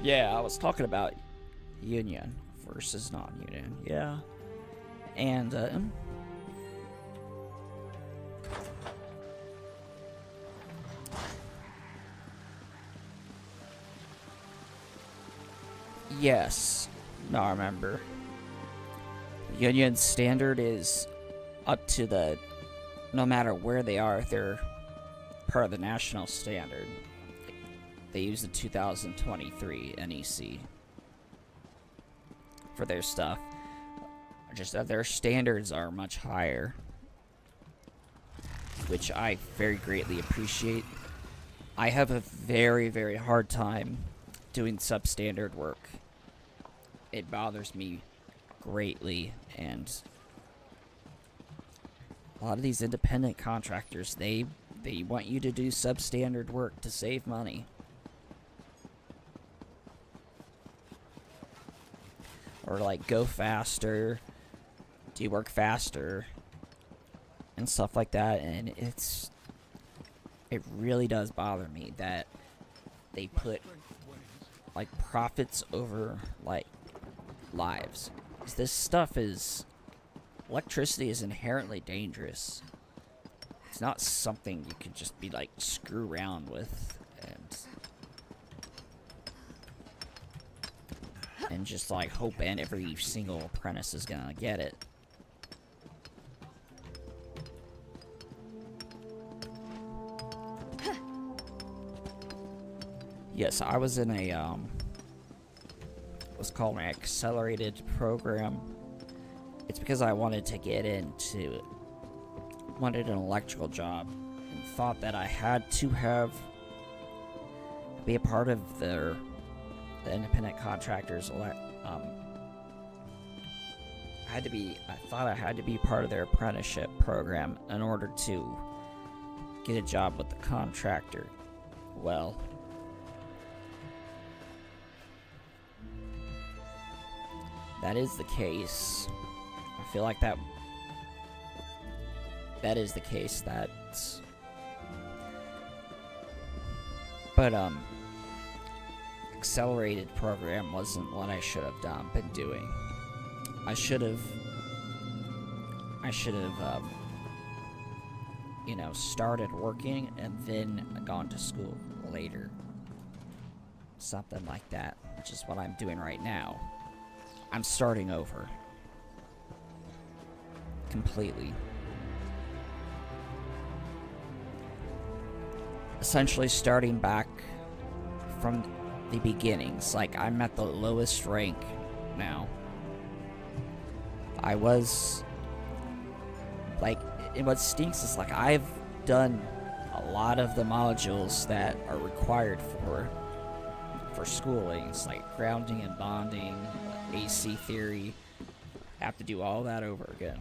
Yeah, I was talking about union versus non-union. Yeah. And, yes. No, I remember. Union standard is up to the... No matter where they are, they're part of the national standard. They use the 2023 NEC for their stuff. Just that their standards are much higher, which I very greatly appreciate. I have a very, very hard time doing substandard work. It bothers me greatly, and a lot of these independent contractors, they want you to do substandard work to save money. Or like go faster, do work faster, and stuff like that. And it really does bother me that they put like profits over like lives. 'Cause this stuff is, electricity is inherently dangerous. It's not something you could just be like screw around with and just like hope and every single apprentice is gonna get it. Yes, I was in a what's called an accelerated program. It's because I wanted to get into wanted an electrical job and thought that I had to be a part of the independent contractors. I thought I had to be part of their apprenticeship program in order to get a job with the contractor. Well, that is the case. I feel like that is the case. But accelerated program wasn't what I should have been doing. I should have I should have, you know, started working and then gone to school later. Something like that, which is what I'm doing right now. I'm starting over. Completely. Essentially starting back from the beginnings. Like, I'm at the lowest rank now. I was... Like, and what stinks is, like, I've done a lot of the modules that are required for schooling. It's like grounding and bonding, AC theory. Have to do all that over again.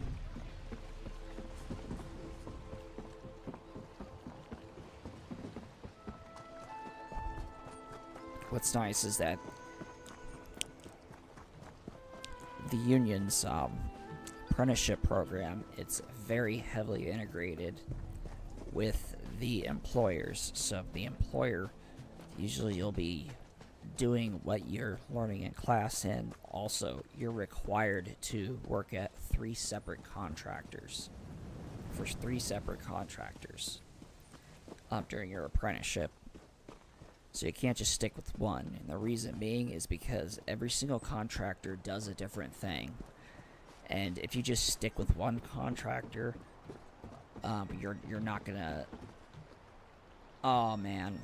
What's nice is that the union's apprenticeship program, it's very heavily integrated with the employers. So the employer, usually you'll be doing what you're learning in class, and also you're required to work at 3 separate contractors. For 3 separate contractors during your apprenticeship. So you can't just stick with one, and the reason being is because every single contractor does a different thing. And if you just stick with one contractor, you're not gonna... Oh, man.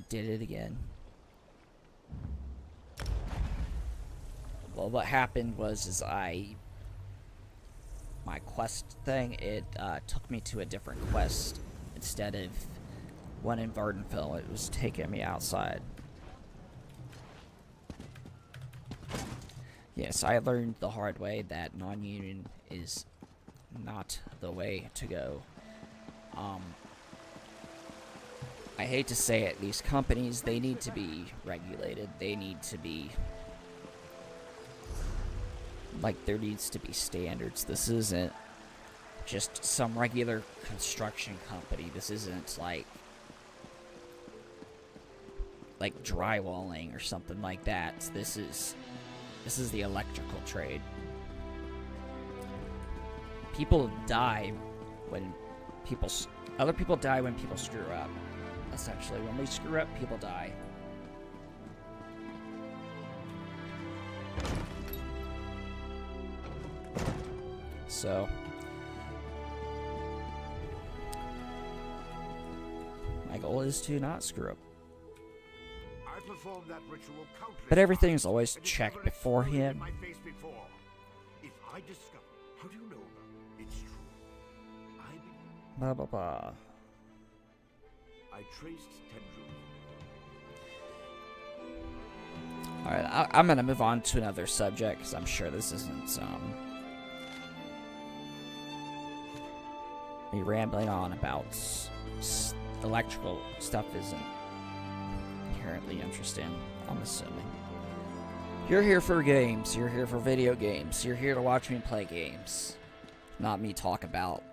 Did it again. Well, what happened was my quest thing, it took me to a different quest instead of one in Vvardenfell. It was taking me outside. Yes, I learned the hard way that non-union is not the way to go. I hate to say it, these companies, they need to be regulated. They need to be... Like, there needs to be standards. This isn't just some regular construction company. This isn't like drywalling or something like that. This is the electrical trade. People die when other people die when people screw up. Essentially, when we screw up, people die. So, my goal is to not screw up. I performed that ritual countless But everything's times, always and it's checked never exploded beforehand. in my face before. If I discover, how do you know about it? It's true. I believe. Blah blah blah. I traced tendrils. Alright, I'm gonna move on to another subject, because I'm sure this isn't, me rambling on about electrical stuff isn't inherently interesting, I'm assuming. You're here for games, you're here for video games, you're here to watch me play games, not me talk about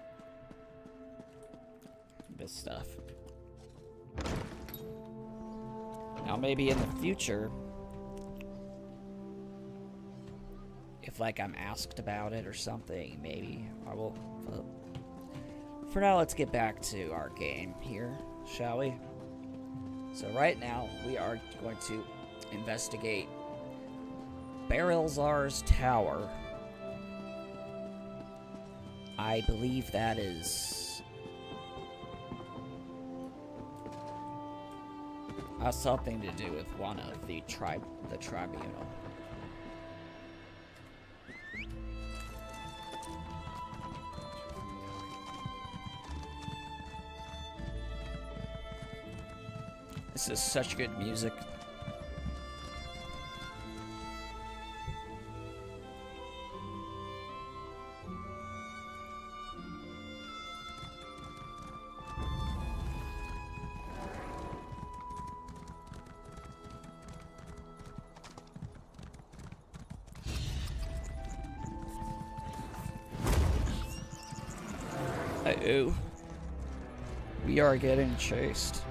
this stuff. Now maybe in the future, if like I'm asked about it or something, maybe I will. For now, let's get back to our game here, shall we? So right now, we are going to investigate Barrelzar's Tower. I believe that is... has something to do with one of the tribunal. This is such good music. Uh-oh. We are getting chased.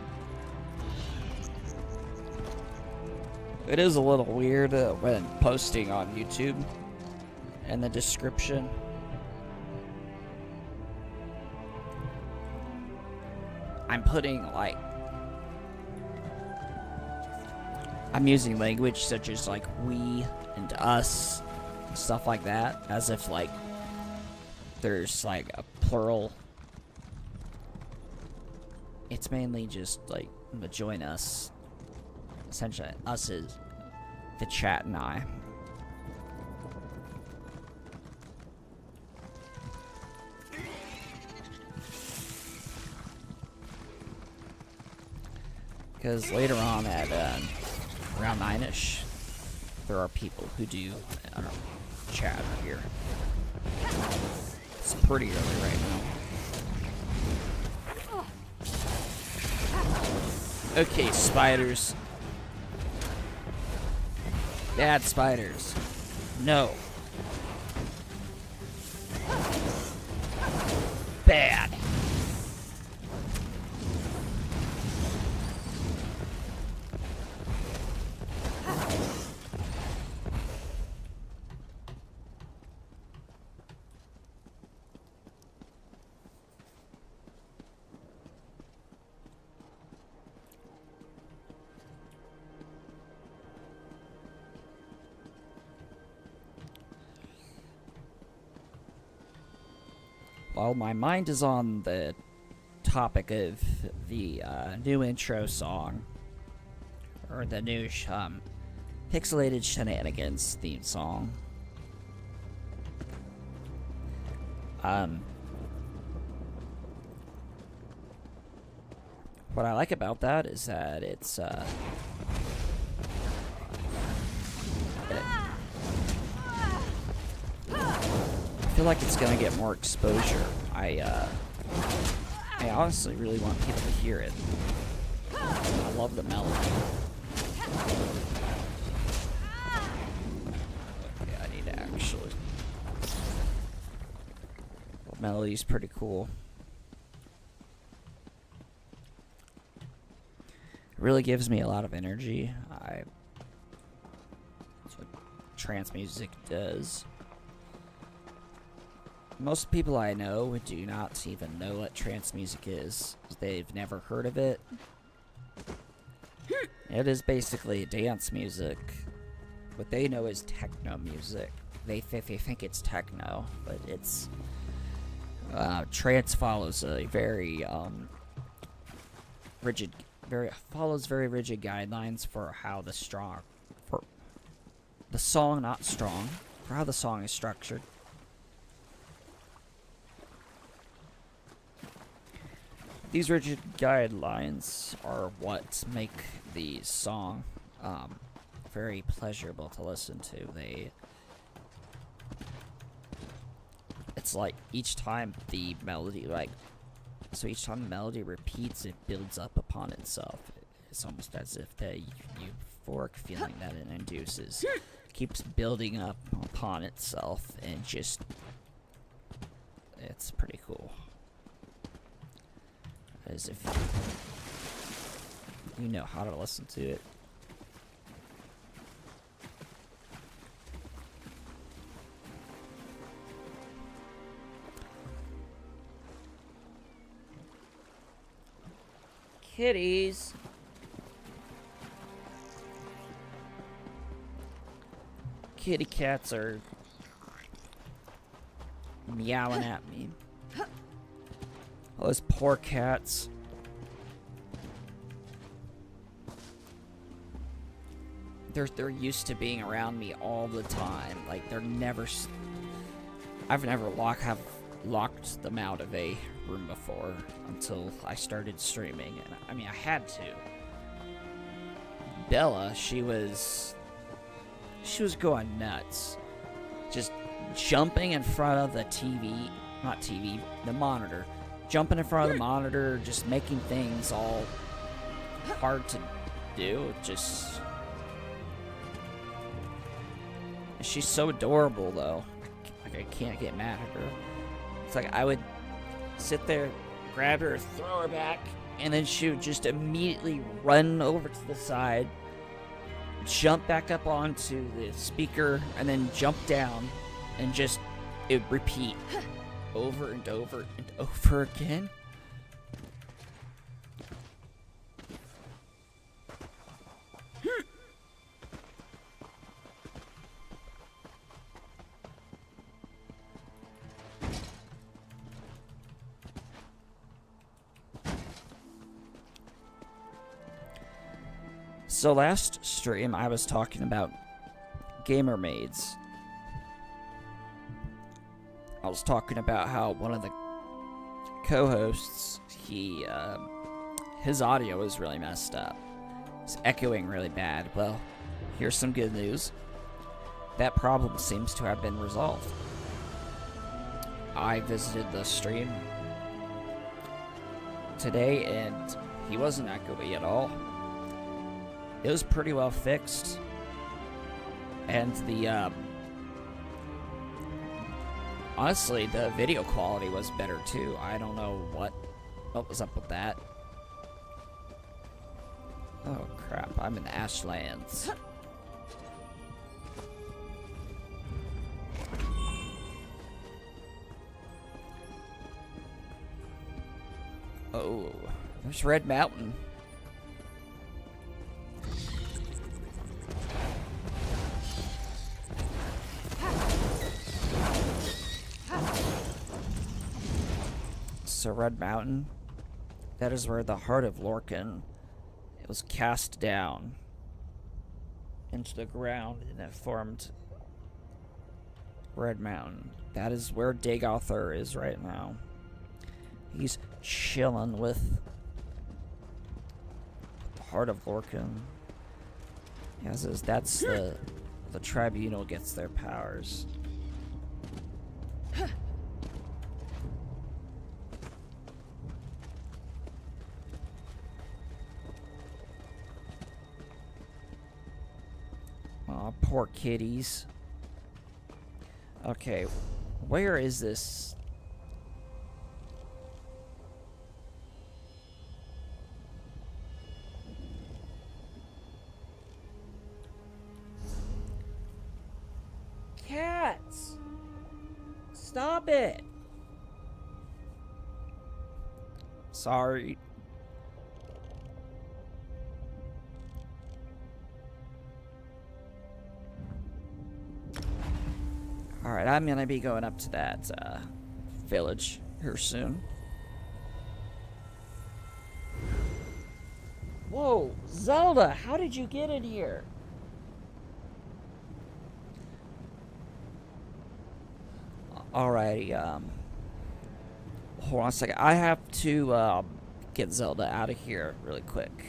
It is a little weird when posting on YouTube in the description. I'm putting, like, I'm using language such as, like, we and us, stuff like that, as if, like, there's, like, a plural. It's mainly just, like, join us. Essentially, us is the chat and I. Because later on at around 9ish, there are people who do, I don't know, chat here. It's pretty early right now. Okay, spiders. Bad spiders. No. Bad. Well, my mind is on the topic of the new intro song, or the new Pixelated Shenanigans theme song. What I like about that is that it's I feel like it's gonna get more exposure. I honestly really want people to hear it. I love the melody. Okay, I need to actually. The melody's pretty cool. It really gives me a lot of energy. That's what trance music does. Most people I know do not even know what trance music is. They've never heard of it. It is basically dance music. What they know is techno music. They think it's techno, but it's trance follows a very rigid guidelines for how the song, for how the song is structured. These rigid guidelines are what make the song very pleasurable to listen to. It's like each time the melody, each time the melody repeats, it builds up upon itself. It's almost as if the euphoric feeling that it induces keeps building up upon itself, and just, it's pretty cool. As if you know how to listen to it. Kitties. Kitty cats are meowing at me. Those poor cats. They're used to being around me all the time. Like, they're never. I've never locked them out of a room before until I started streaming, and I mean I had to. Bella, she was going nuts, just jumping in front of the the monitor. Jumping in front of the monitor, just making things all hard to do. Just, she's so adorable, though. Like, I can't get mad at her. It's like I would sit there, grab her, throw her back, and then she would just immediately run over to the side, jump back up onto the speaker and then jump down and just it would repeat over and over and over again. So last stream I was talking about gamer maids. I was talking about how one of the co-hosts, his audio is really messed up. It's echoing really bad. Well, here's some good news. That problem seems to have been resolved. I visited the stream today and he wasn't echoey at all. It was pretty well fixed. And the, honestly, the video quality was better too. I don't know what was up with that. Oh crap, I'm in the Ashlands. Oh, there's Red Mountain. So Red Mountain, that is where the heart of Lorcan, it was cast down into the ground and it formed Red Mountain. That is where Dagothr is right now. He's chilling with the heart of Lorcan. Yes, that's the tribunal gets their powers. Aw, poor kitties. Okay, where is this? Cats! Stop it! Sorry. Alright, I'm gonna be going up to that village here soon. Whoa, Zelda, how did you get in here? Alrighty, hold on a second. I have to get Zelda out of here really quick.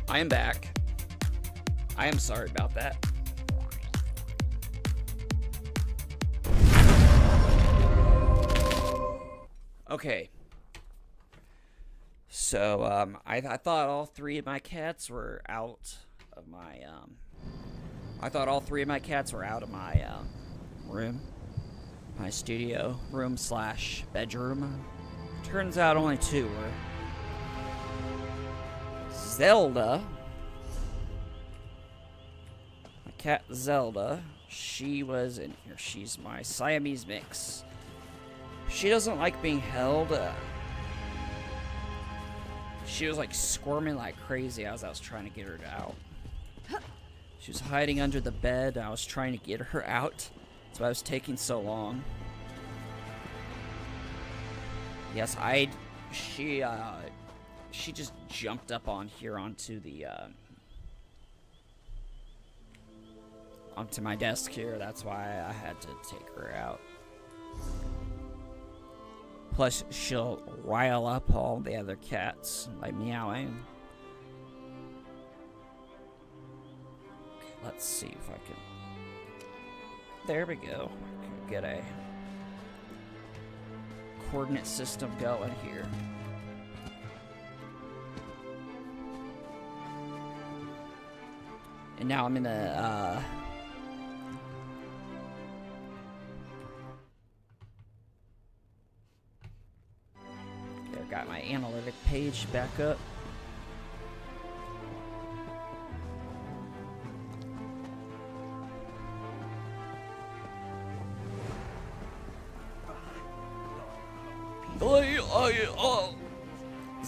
I am back. I am sorry about that. Okay. So, I thought all three of my cats were out of my, I thought all three of my cats were out of my, room. My studio room slash bedroom. Turns out only two were. Zelda. My cat Zelda. She was in here. She's my Siamese mix. She doesn't like being held. She was like squirming like crazy as I was trying to get her out. She was hiding under the bed. I was trying to get her out. That's why it was taking so long. Yes, she just jumped up on here onto the, onto my desk here. That's why I had to take her out. Plus, she'll rile up all the other cats by meowing. Okay, let's see if I can... There we go. I can get a coordinate system going here. And now I'm in a, there, got my analytic page back up.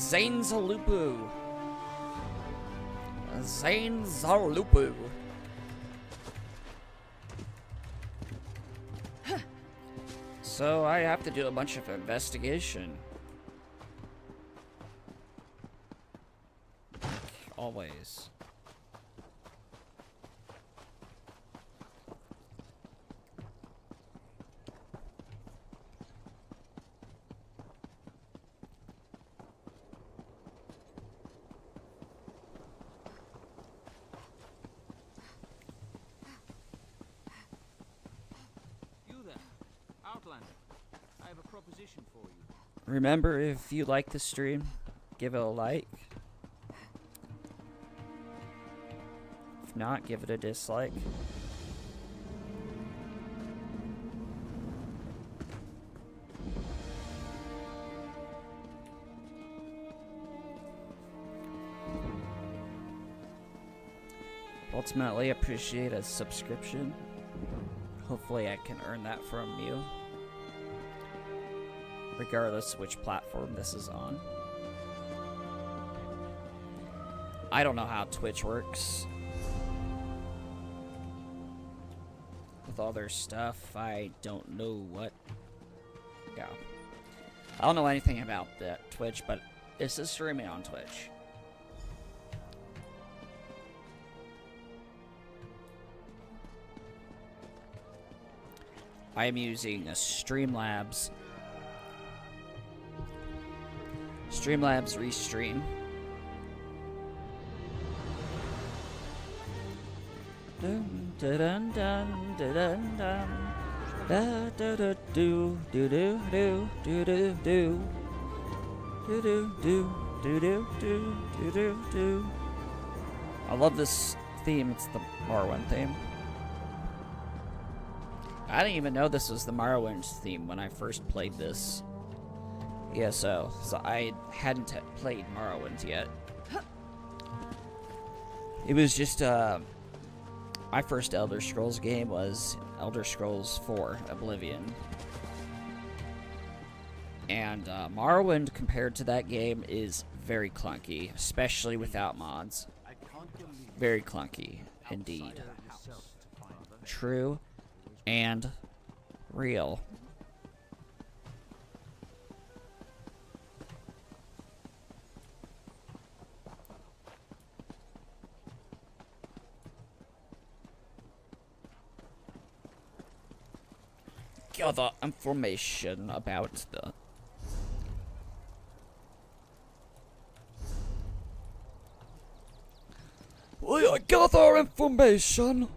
Zane Zalupu. Zane Zalupu. So I have to do a bunch of investigation. Always. I have a proposition for you. Remember, if you like the stream, give it a like. If not, give it a dislike. Ultimately, appreciate a subscription. Hopefully I can earn that from you, regardless of which platform this is on. I don't know how Twitch works. With all their stuff, I don't know what... Yeah. I don't know anything about that Twitch, but this is streaming on Twitch. I am using a Streamlabs Restream. Dun dun dun dun dun dun. Da da da do do do do do do do do do do do do do do do. I love this theme. It's the Morrowind theme. I didn't even know this was the Morrowind theme when I first played this. ESO, so I hadn't played Morrowind yet. It was just, my first Elder Scrolls game was Elder Scrolls 4, Oblivion. And, Morrowind, compared to that game, is very clunky, especially without mods. Very clunky, indeed. True and real. Gather information about the... We gather information.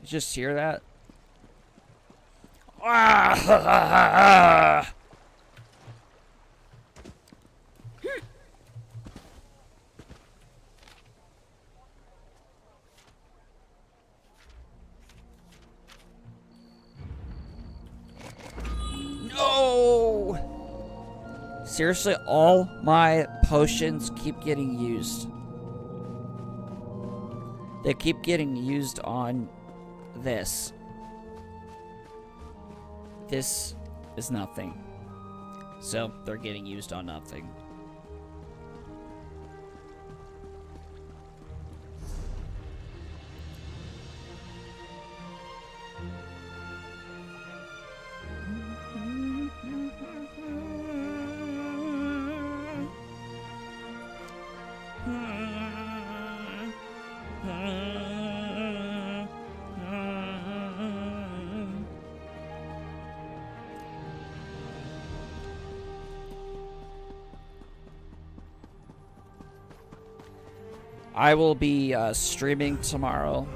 You just hear that? Ah! No! Seriously, all my potions keep getting used. They keep getting used on this. This is nothing. So, they're getting used on nothing. I will be streaming tomorrow.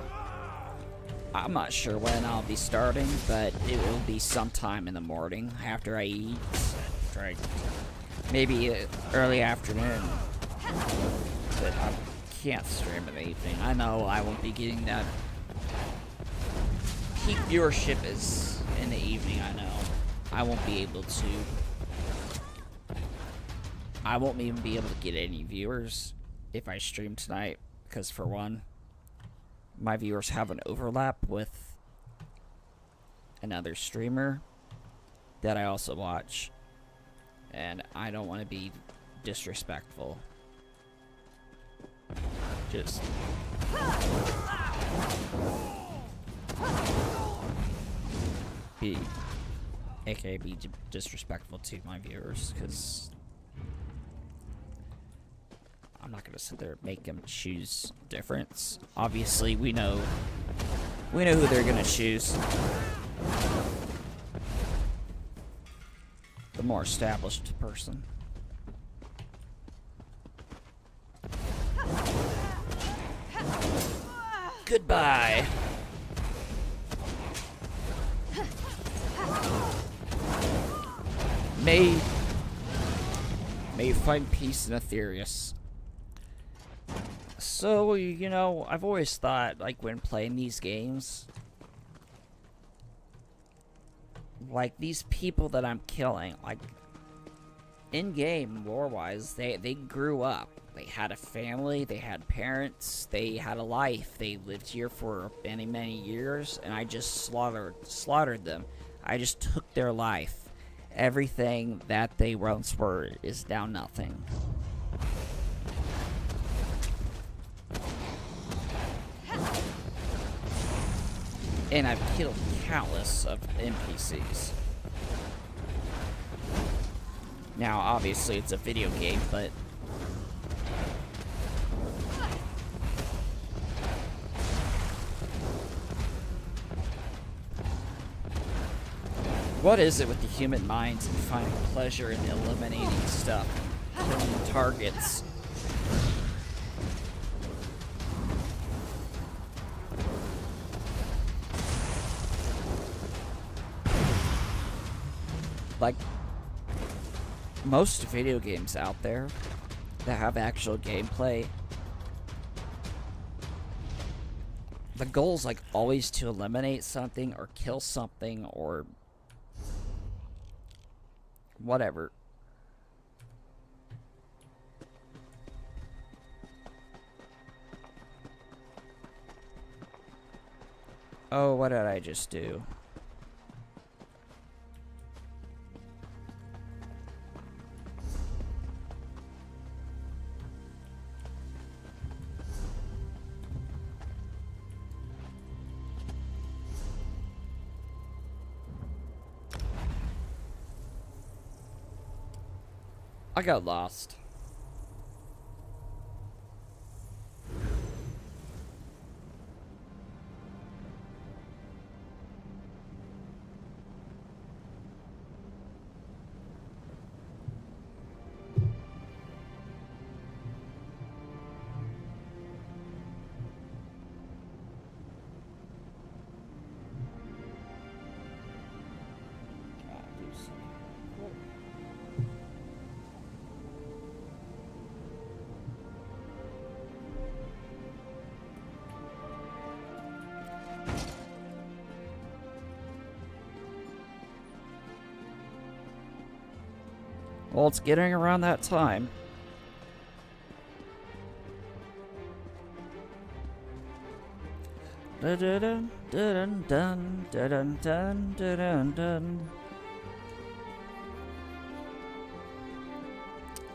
I'm not sure when I'll be starting, but it will be sometime in the morning after I eat. Maybe early afternoon. But I can't stream in the evening. I know I won't be getting that peak viewership is in the evening, I know. I won't be able to. I won't even be able to get any viewers if I stream tonight, because for one, my viewers have an overlap with another streamer that I also watch, and I don't want to be disrespectful. Just be disrespectful to my viewers, because I'm not gonna sit there and make them choose difference. Obviously, we know who they're gonna choose. The more established person. Goodbye. May you find peace in Aetherius. So, you know, I've always thought, like, when playing these games, like, these people that I'm killing, like, in-game, lore-wise, they grew up. They had a family, they had parents, they had a life. They lived here for many, many years, and I just slaughtered them. I just took their life. Everything that they once were is now nothing. And I've killed countless of NPCs. Now, obviously, it's a video game, but what is it with the human minds and finding pleasure in eliminating stuff, killing targets? Like, most video games out there that have actual gameplay, the goal is, like, always to eliminate something or kill something or whatever. Oh, what did I just do? I got lost. Well, it's getting around that time. Dun dun dun dun dun dun dun dun.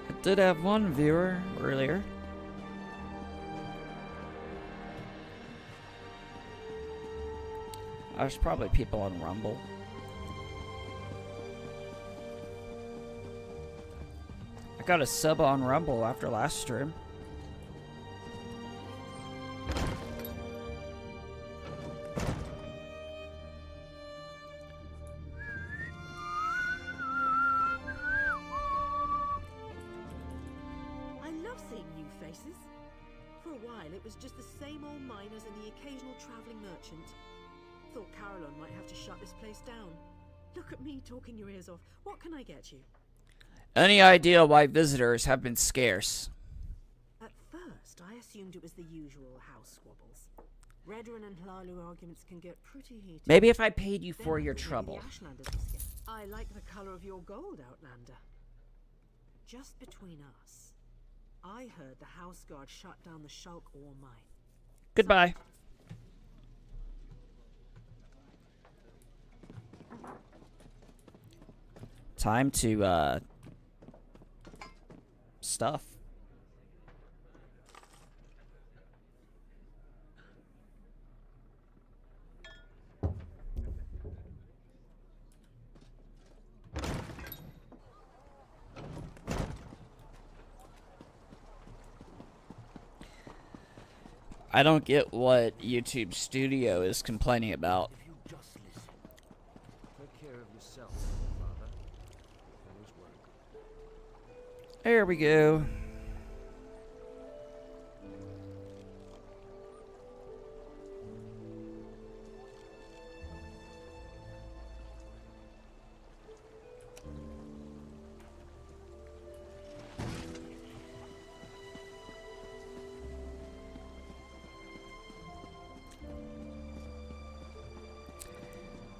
I did have one viewer earlier. There's probably people on Rumble. I got a sub on Rumble after last stream. I love seeing new faces. For a while, it was just the same old miners and the occasional traveling merchant. Thought Caroline might have to shut this place down. Look at me talking your ears off. What can I get you? Any idea why visitors have been scarce? At first, I assumed it was the usual house squabbles. Redrin and Hlalu arguments can get pretty heated. Maybe if I paid you Then for I your thought maybe trouble. the Ashlanders were scared. I like the color of your gold, Outlander. Just between us, I heard the House Guard shut down the Shulk ore mine. Goodbye. Time to, stuff. I don't get what YouTube Studio is complaining about. If you just listen. Take care of yourself, Father. Always work. There we go.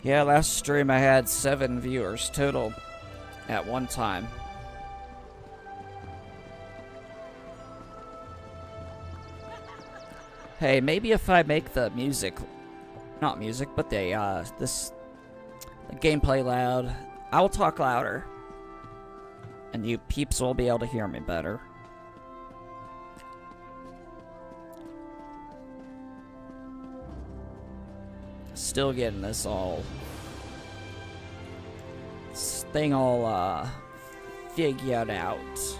Yeah, last stream I had 7 viewers total at one time. Hey, maybe if I make the music, not music, but the gameplay loud, I will talk louder, and you peeps will be able to hear me better. Still getting this thing all figured out.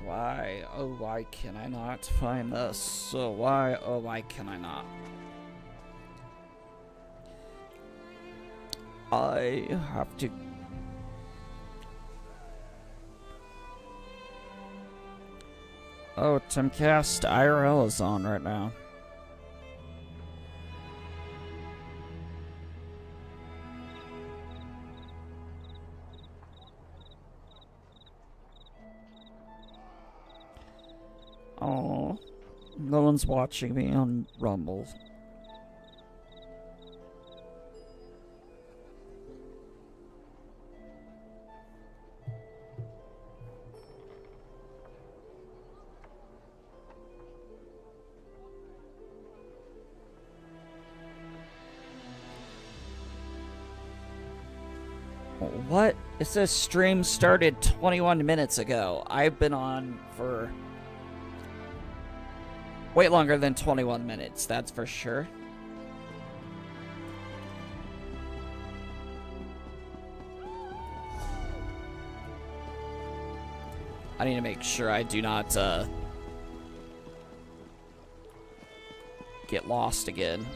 Why, oh why can I not find this? So why, oh why can I not? I have to... Oh, Timcast IRL is on right now. Oh, no one's watching me on Rumble. What? It says stream started 21 minutes ago. I've been on for way longer than 21 minutes, that's for sure. I need to make sure I do not get lost again.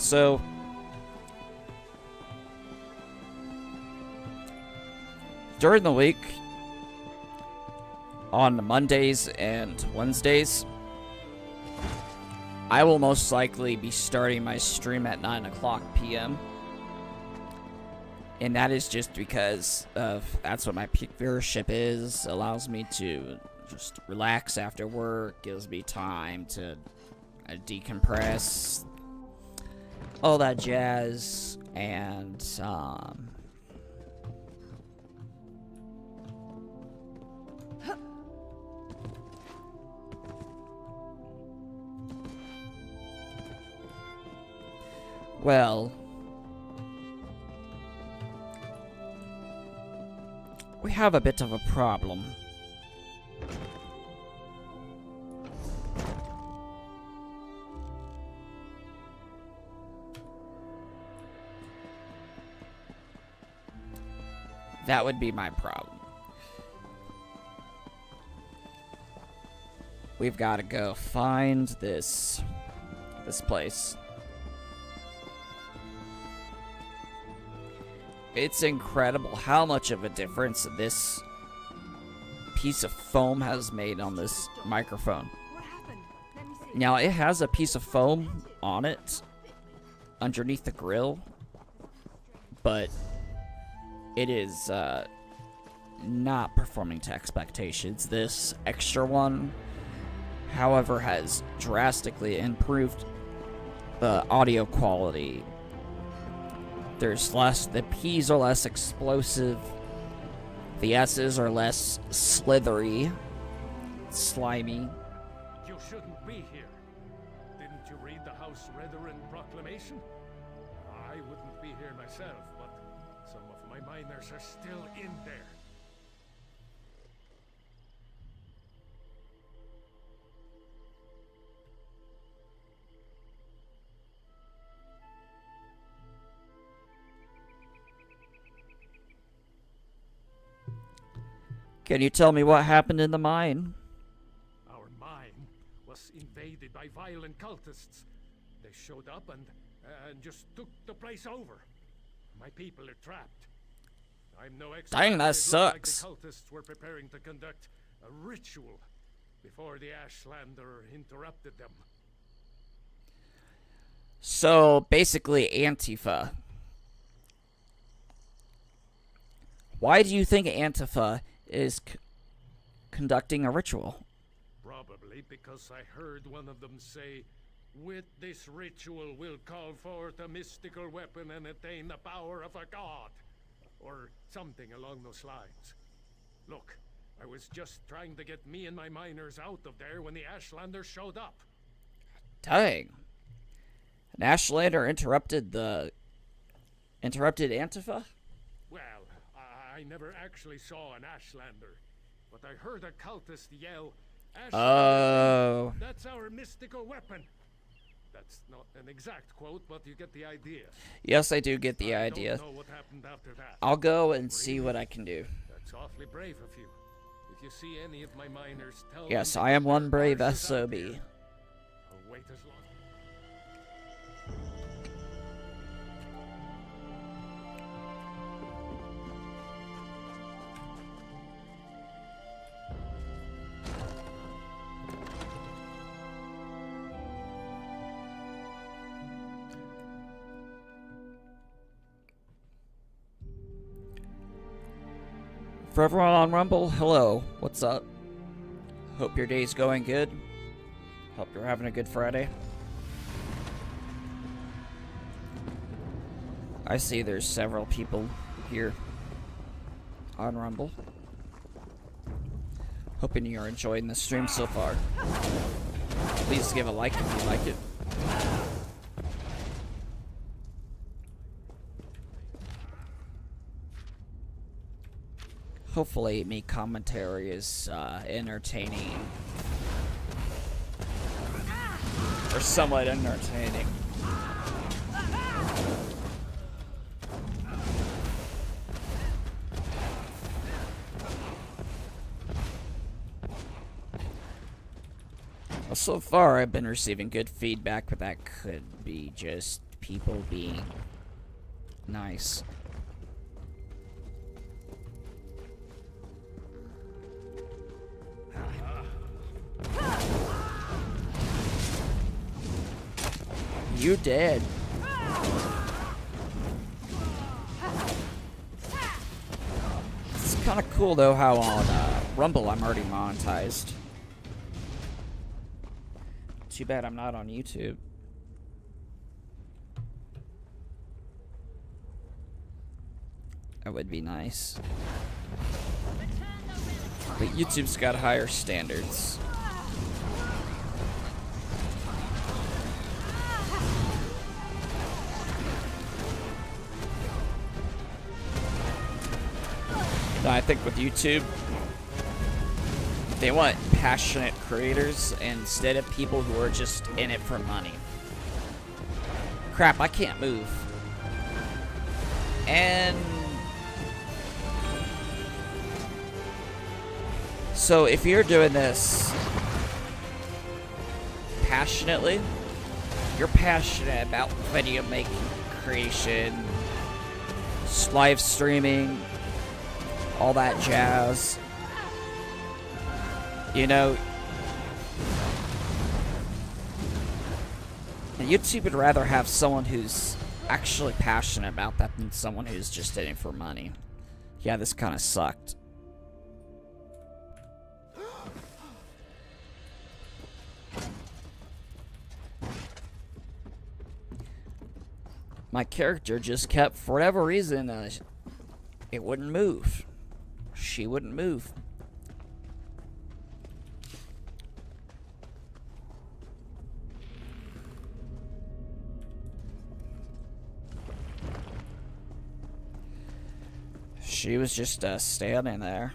So, during the week, on Mondays and Wednesdays, I will most likely be starting my stream at 9 o'clock p.m. And that is just because that's what my peak viewership is. Allows me to just relax after work, gives me time to decompress, all that jazz, and well, we have a bit of a problem. That would be my problem. We've got to go find this place. It's incredible how much of a difference this piece of foam has made on this microphone. What happened? Let me see. Now, it has a piece of foam on it underneath the grill, but it is not performing to expectations. This extra one, however, has drastically improved the audio quality. There's less, the P's are less explosive, the S's are less slithery, slimy. You shouldn't be here. Didn't you read the House Retheran proclamation? I wouldn't be here myself, but some of my miners are still in there. Can you tell me what happened in the mine? Our mine was invaded by violent cultists. They showed up and just took the place over. My people are trapped. I'm no expert. Dang, that but it looked sucks. Like the cultists were preparing to conduct a ritual before the Ashlander interrupted them. So, basically, Antifa. Why do you think Antifa is conducting a ritual? Probably because I heard one of them say, "With this ritual we'll call forth a mystical weapon and attain the power of a god." Or something along those lines. Look, I was just trying to get me and my miners out of there when the Ashlander showed up. Dang. An Ashlander interrupted Antifa? Well, I never actually saw an Ashlander, but I heard a cultist yell, "Ashlander, Oh. that's our mystical weapon." That's not an exact quote, but you get the idea. Yes, I do get the I idea. don't know what happened after that. I'll go and see what I can do. That's awfully brave of you. If you see any of my miners, tell Yes, them I am one brave Mars is out SOB. here. I'll wait as long. For everyone on Rumble, hello. What's up? Hope your day's going good. Hope you're having a good Friday. I see there's several people here on Rumble. Hoping you're enjoying the stream so far. Please give a like if you like it. Hopefully, me commentary is entertaining. Or somewhat entertaining. Well, so far, I've been receiving good feedback, but that could be just people being nice. You dead. It's kind of cool though how on Rumble I'm already monetized. Too bad I'm not on YouTube. That would be nice. But YouTube's got higher standards. No, I think with YouTube, they want passionate creators instead of people who are just in it for money. Crap, I can't move. And so if you're doing this passionately, you're passionate about video making, creation, live streaming, all that jazz. You know, YouTube would rather have someone who's actually passionate about that than someone who's just in it for money. Yeah, this kind of sucked. My character just kept, for whatever reason, it wouldn't move. She wouldn't move. She was just standing there.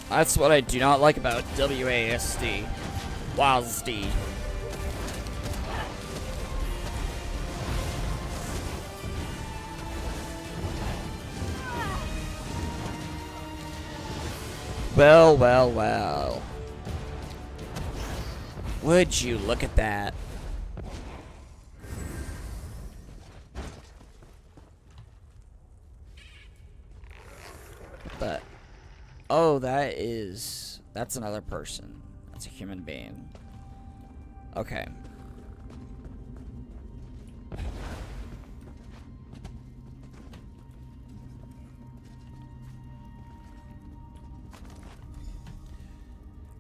That's what I do not like about WASD. WASD. Well, well, well. Would you look at that? But oh, that's another person. That's a human being. Okay.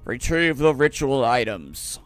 Retrieve the ritual items.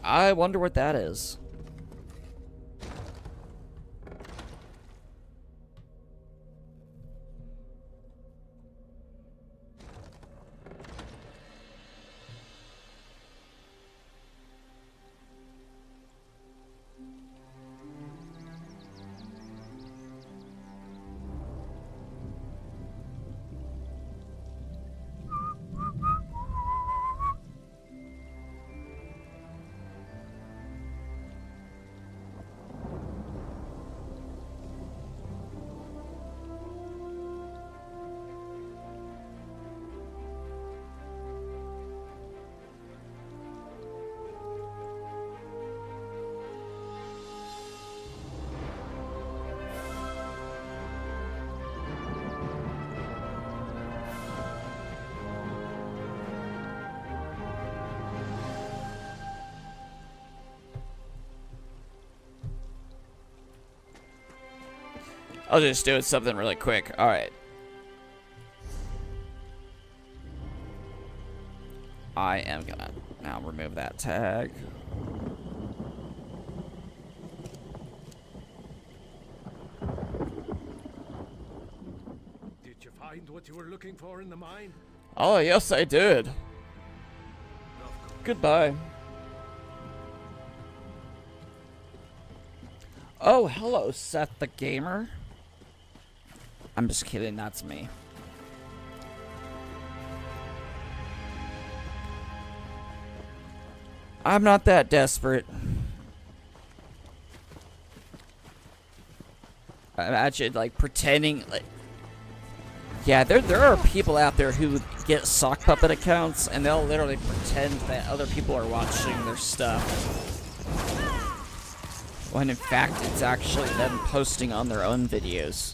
I wonder what that is. I'll just do something really quick. Alright. I am gonna now remove that tag. Did you find what you were looking for in the mine? Oh, yes, I did. Goodbye. Oh, hello, Seth the Gamer. I'm just kidding, that's me. I'm not that desperate. Imagine, like, pretending, like... Yeah, there are people out there who get sock puppet accounts, and they'll literally pretend that other people are watching their stuff. When in fact, it's actually them posting on their own videos.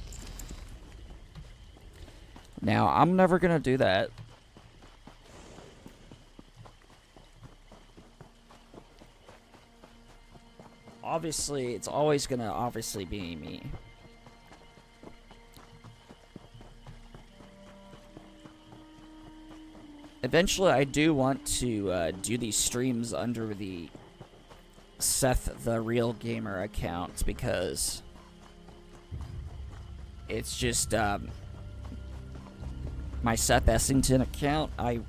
Now, I'm never gonna do that. Obviously, it's always gonna obviously be me. Eventually, I do want to do these streams under the Seth the Real Gamer account because it's just my Seth Essington account. I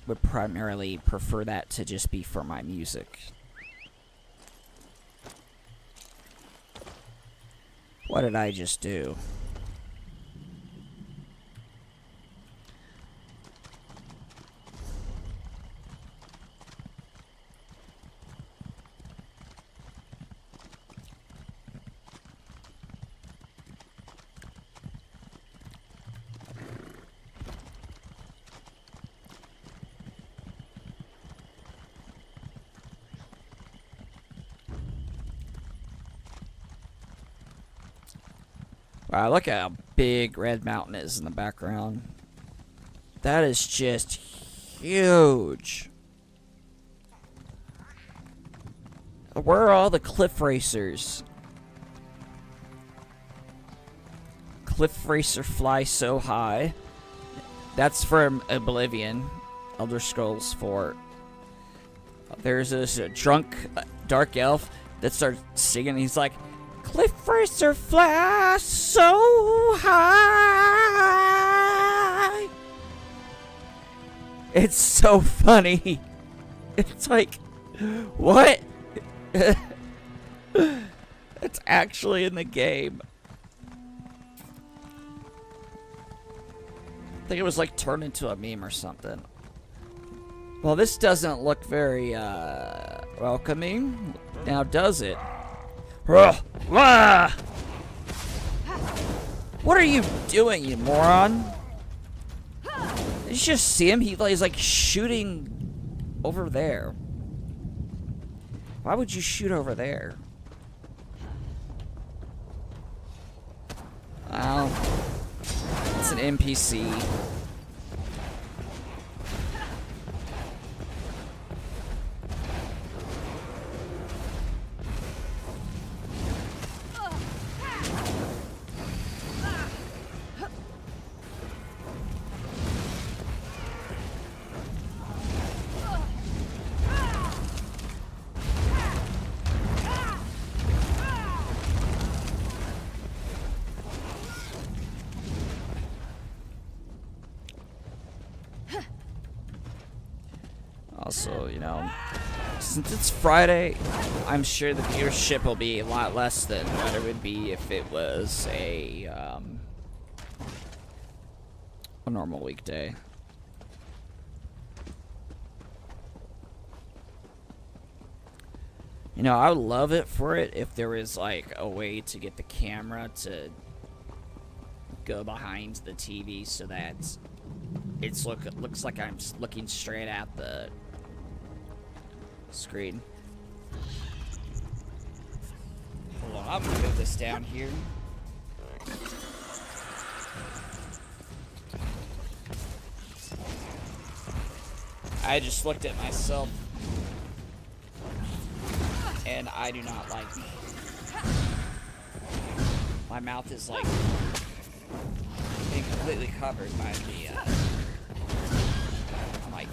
would primarily prefer that to just be for my music. What did I just do? Wow, look at how big Red Mountain is in the background. That is just huge. Where are all the cliff racers? Cliff racer fly so high. That's from Oblivion, Elder Scrolls 4. There's this drunk dark elf that starts singing. He's like, cliff racer fly so high. It's so funny. It's like, what? It's actually in the game. I think it was like turned into a meme or something. Well, this doesn't look very welcoming. Now, does it? What are you doing, you moron? Did you just see him? He's like shooting over there. Why would you shoot over there? Well, it's an NPC. Also, you know, since it's Friday, I'm sure the viewership will be a lot less than what it would be if it was a normal weekday. You know, I would love it for it if there was like a way to get the camera to go behind the TV so that it's looks like I'm looking straight at the screen. Hold on, I'm gonna move this down here. I just looked at myself and I do not like My mouth is like being completely covered by the mic.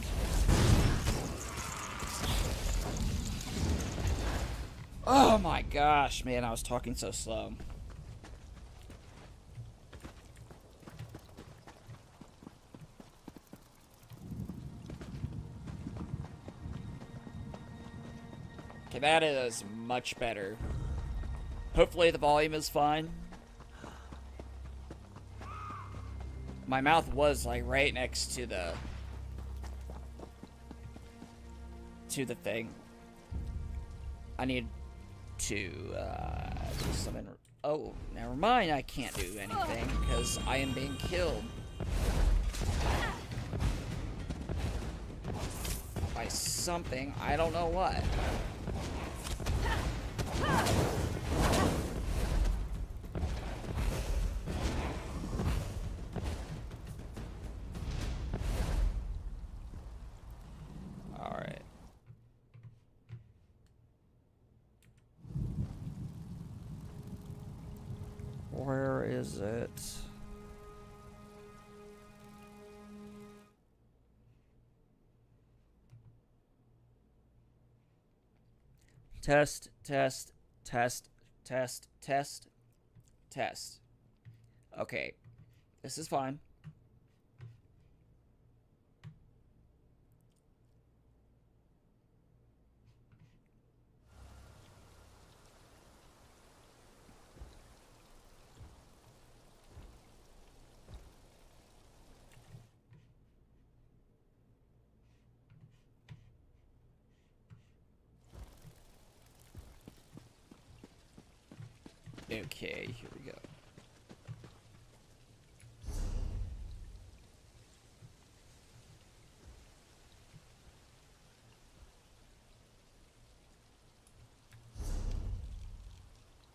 Oh my gosh, man, I was talking so slow. Okay, that is much better. Hopefully the volume is fine. My mouth was like right next to the thing. I need to do something. Oh, never mind. I can't do anything because I am being killed by something. I don't know what. Alright. Where is it? Test, test, test, test, test, test. Okay. This is fine. Okay, here we go.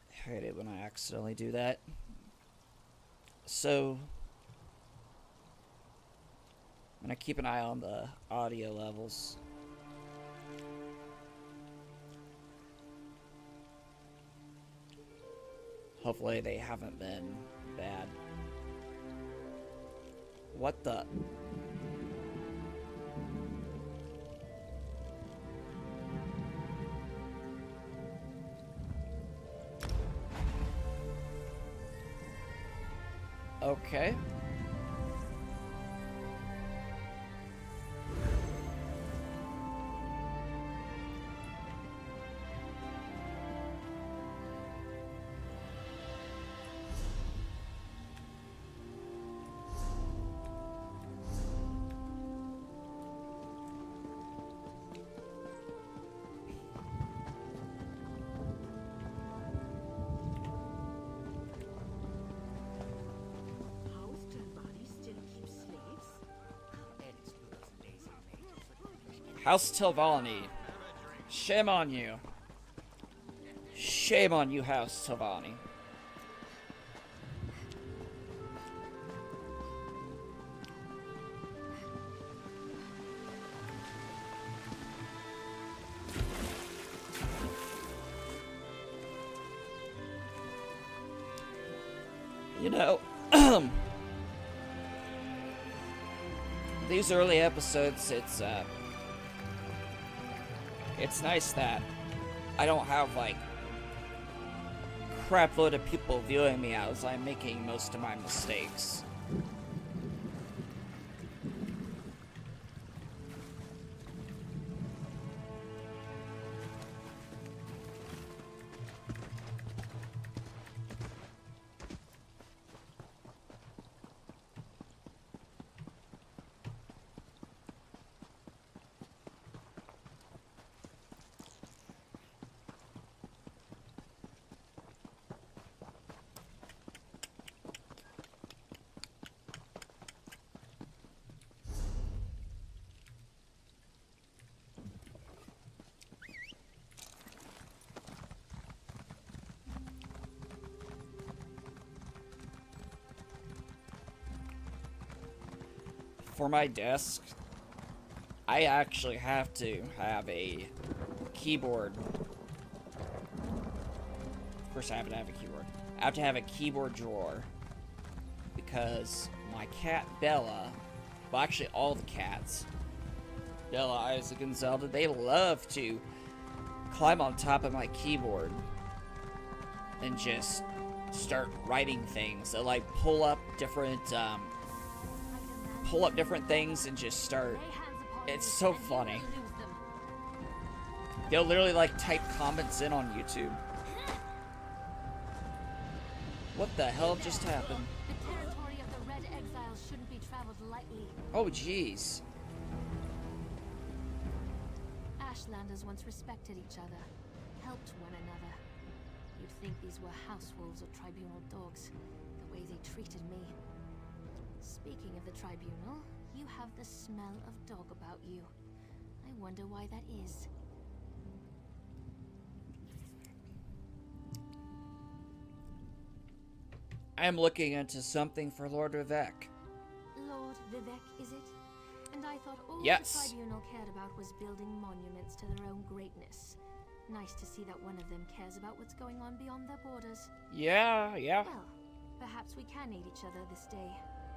I hate it when I accidentally do that. So, I'm gonna keep an eye on the audio levels. Hopefully they haven't been bad. What the? Okay. House Tilvalny. Shame on you. Shame on you, House Tilvalny. You know, these early episodes, it's nice that I don't have, like, crap load of people viewing me as I'm making most of my mistakes. For my desk, I actually have to have a keyboard course, I have to have a keyboard. I have to have a keyboard drawer. Because my cat, Bella, well, actually, all the cats, Bella, Isaac, and Zelda, they love to climb on top of my keyboard and just start writing things. They'll, like, pull up different things and just start. It's so funny. They'll literally, like, type comments in on YouTube. What the hell just happened? The territory of the Red Exiles shouldn't be traveled lightly. Oh, jeez. Ashlanders once respected each other, helped one another. You'd think these were house wolves or tribunal dogs, the way they treated me. Speaking of the tribunal, you have the smell of dog about you. I wonder why that is. I am looking into something for Lord Vivek. Lord Vivek, is it? And I thought all Yes. the tribunal cared about was building monuments to their own greatness. Nice to see that one of them cares about what's going on beyond their borders. Yeah. Well, perhaps we can aid each other this day,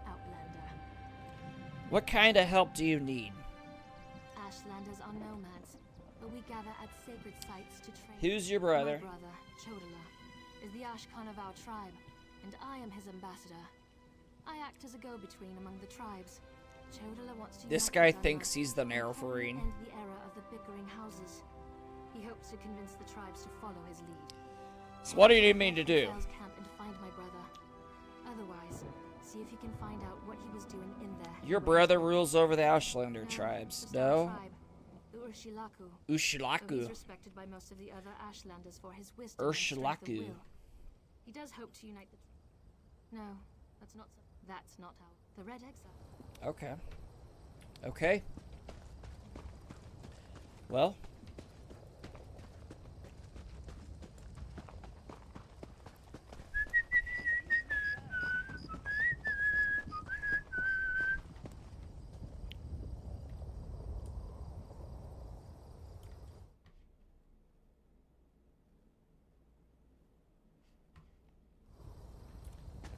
Outlander. What kind of help do you need? Ashlanders are nomads, but we gather at sacred sites to train. Who's your brother? My brother, Chodala, is the Ashkan of our tribe, and I am his ambassador. I act as a go-between among the tribes. Chodala wants to This unite guy with our thinks land he's the and Nerefarine. end the era of the bickering houses. He hopes to convince the tribes to follow his lead. So what do you need me to do? Exiles camp and find my brother. Otherwise, see if you can find out what he was doing in there. Your brother rules over the Ashlander No, tribes. just our No? tribe, the Urshilaku. Though Ushilaku. he's respected by most of the other Ashlanders for his wisdom and strength of Urshilaku. will. He does hope to unite the... No, that's not how... The Red Exile. Okay. Okay. Well.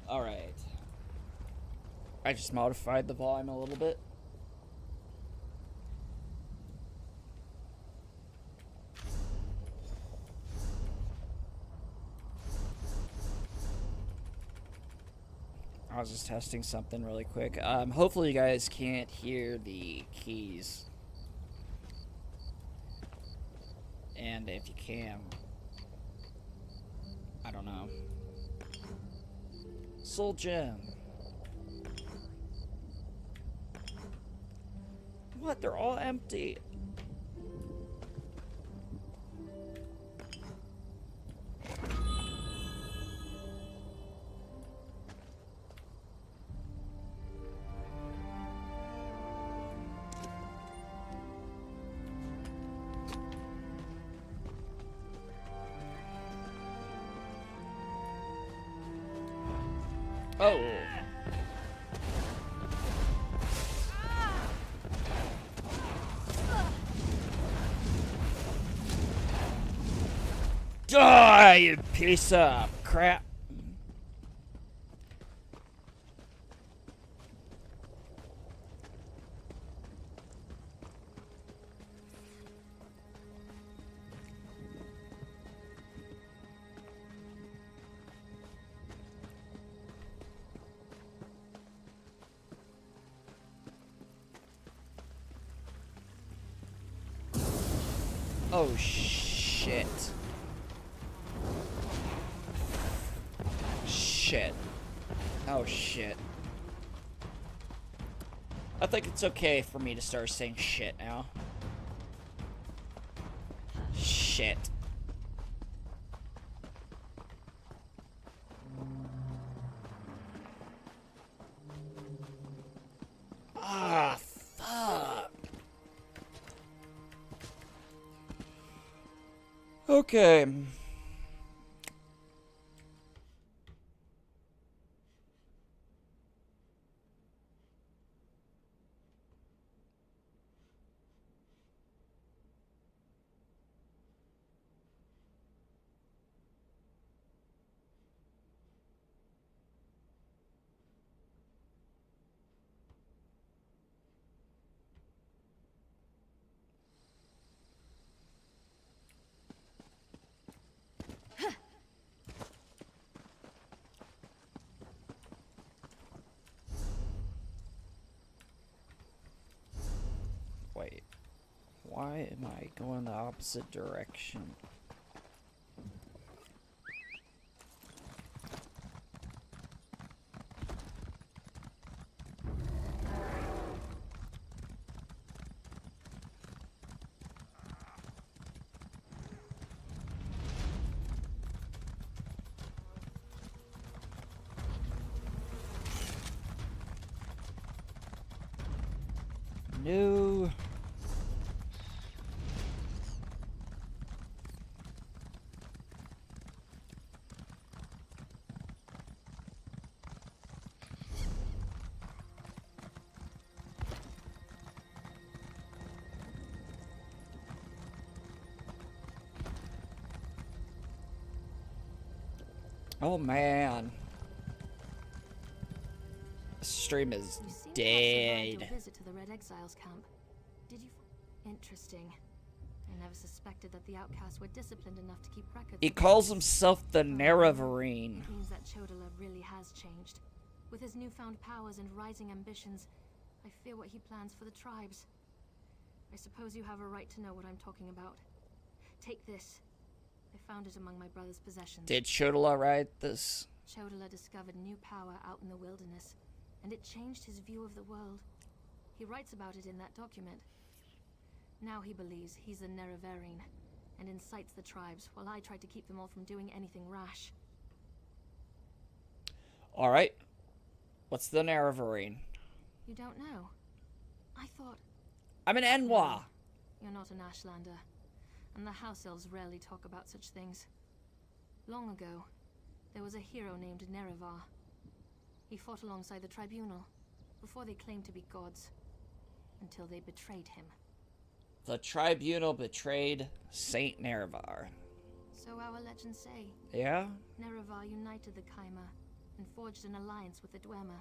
All right. I just modified the volume a little bit. I was just testing something really quick. Hopefully you guys can't hear the keys. And if you can, I don't know. Soul Gem. What? They're all empty. Oh. Die, you piece of crap. Oh, shit. Shit. Oh, shit. I think it's okay for me to start saying shit now. Shit. Ah, fuck. Okay. Why am I going the opposite direction? No. Oh man. This stream is You seem to have survived dead. your visit to the Red Exiles camp. Did you? Interesting. I never suspected that the outcasts were disciplined enough to keep records. He of calls this. himself the Nerevarine. It means that Chodala really has changed. With his newfound powers and rising ambitions, I fear what he plans for the tribes. I suppose you have a right to know what I'm talking about. Take this. I found it among my brother's possessions. Did Chodala write this? Chodala discovered new power out in the wilderness, and it changed his view of the world. He writes about it in that document. Now he believes he's the Nerevarine, and incites the tribes, while I try to keep them all from doing anything rash. Alright. What's the Nerevarine? You don't know? I thought... I'm an Enwa. You're not an Ashlander, and the House Elves rarely talk about such things. Long ago, there was a hero named Nerevar. He fought alongside the Tribunal, before they claimed to be gods, until they betrayed him. The Tribunal betrayed Saint Nerevar. So our legends say. Yeah? Nerevar united the Kaima, and forged an alliance with the Dwemer.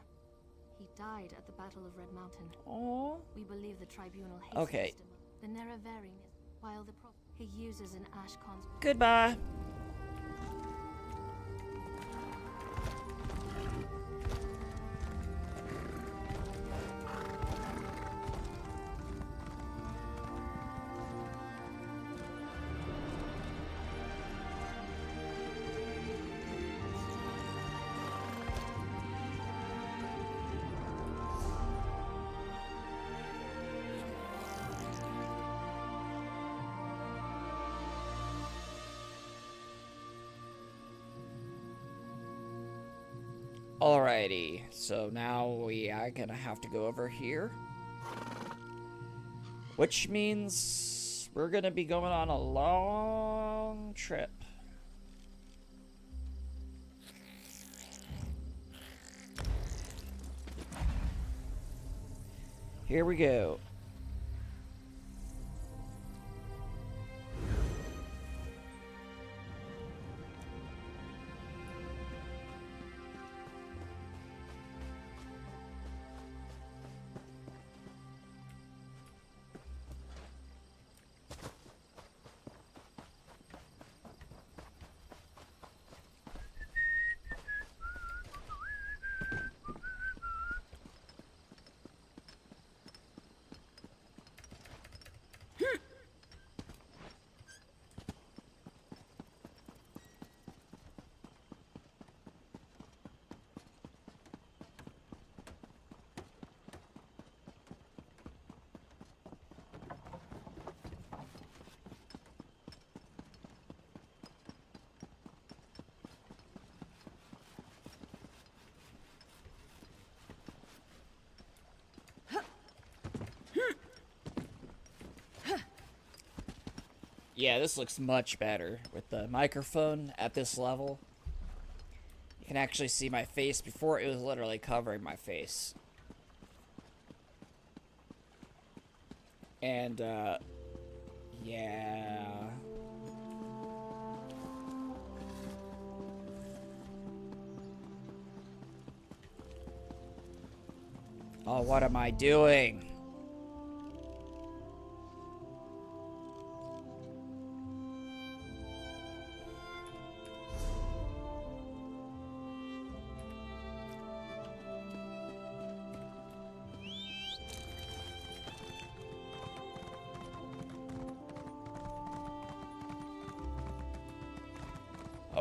He died at the Battle of Red Mountain. Oh. We believe the Tribunal hates Okay. the Nerevarine, while the he uses an ash construct. Goodbye. Alrighty, so now we are gonna have to go over here. Which means we're gonna be going on a long trip. Here we go. Yeah, this looks much better with the microphone at this level. You can actually see my face. Before it was literally covering my face. And, yeah. Oh, what am I doing?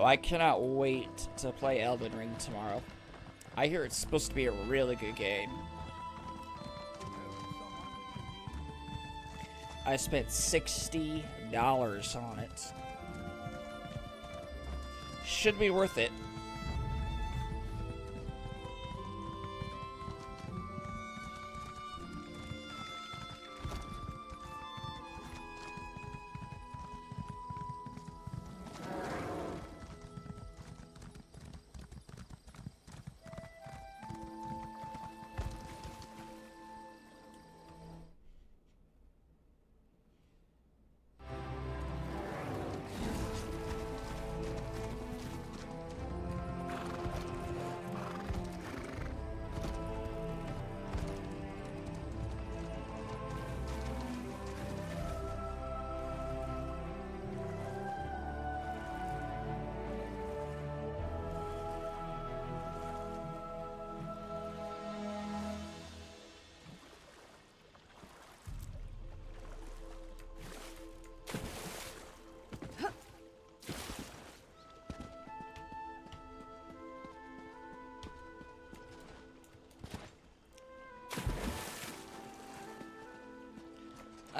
Oh, I cannot wait to play Elden Ring tomorrow. I hear it's supposed to be a really good game. I spent $60 on it. Should be worth it.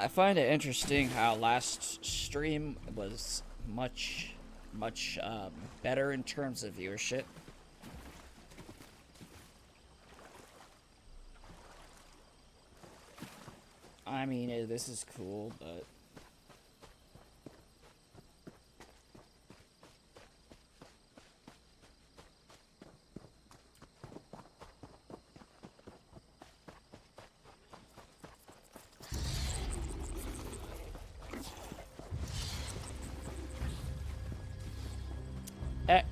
I find it interesting how last stream was much better in terms of viewership. I mean, this is cool, but... Heck.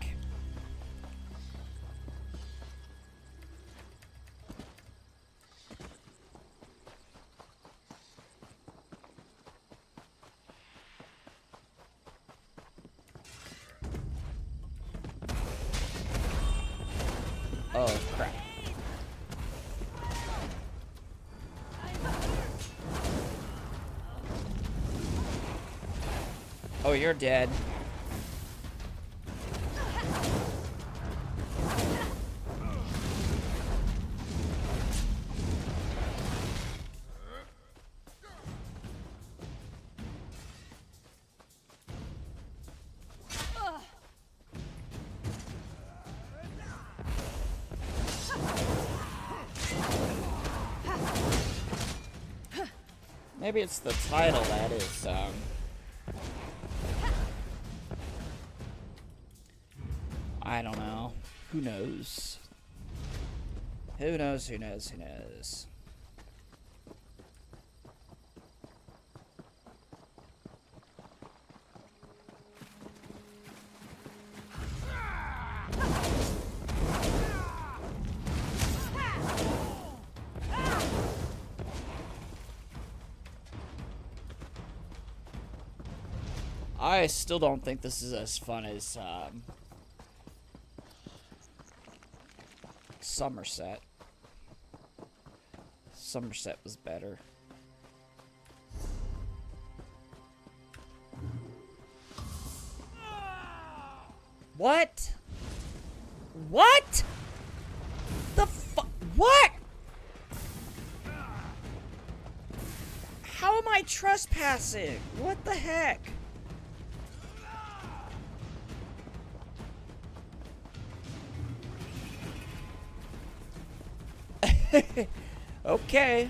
Oh, crap. Oh, you're dead. Maybe it's the title that is, I don't know. Who knows? Who knows, who knows, who knows? I still don't think this is as fun as, Somerset. Somerset was better. What? What? The fuck? What? How am I trespassing? What the heck? Okay.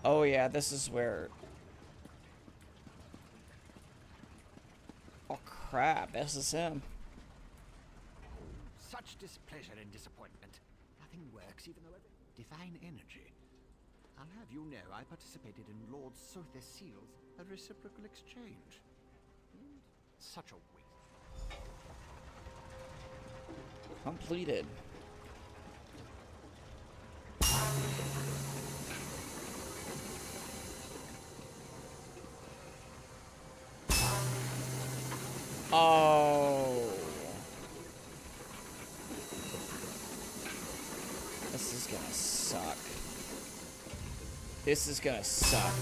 Oh yeah, this is where... Oh crap, this is him. Such displeasure and disappointment. Nothing works even though divine energy. I'll have you know I participated in Lord Sothes Seal's a reciprocal exchange. Such a waste. Completed. This is gonna suck. This is gonna suck.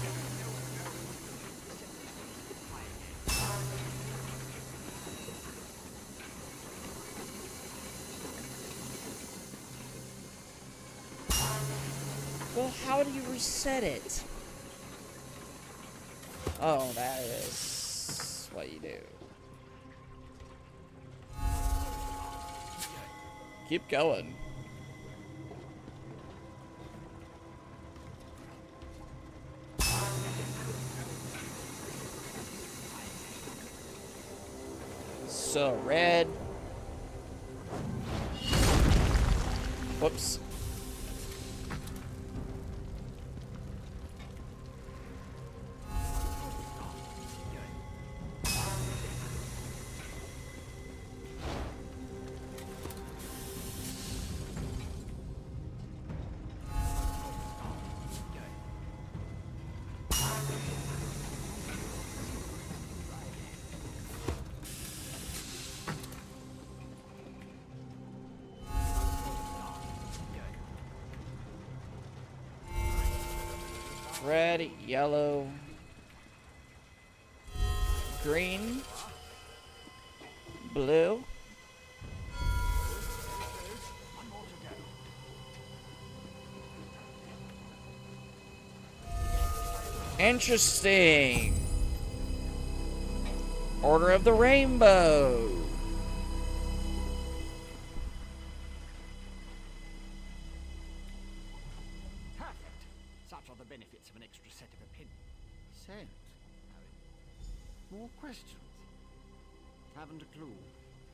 Well, how do you reset it? Oh, that is what you do. Keep going. So, red. Whoops. Red, yellow, green, blue. Interesting. Order of the Rainbow. Such are the benefits of an extra set of opinions. Sent? More questions? Haven't a clue.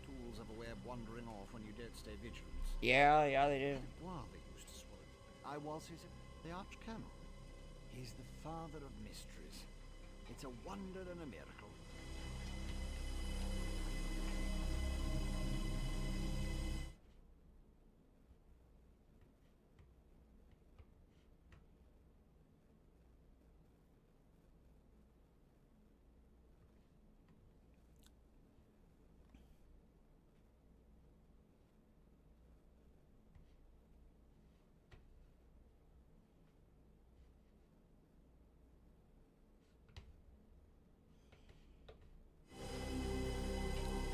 Tools have a way of wandering off when you don't stay vigilant. Yeah, they do. Wow, they used to swallow. I was his... the Archcanon. He's the father of mysteries. It's a wonder and a miracle.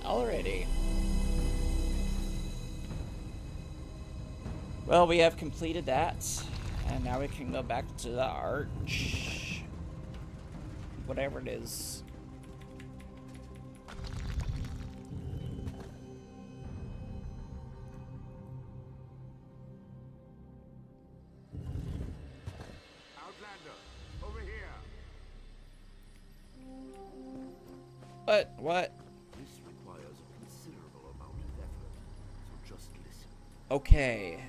Alrighty. Well, we have completed that, and now we can go back to the arch. Whatever it is. Outlander, over here. What? This requires a considerable amount of effort, so just listen. Okay.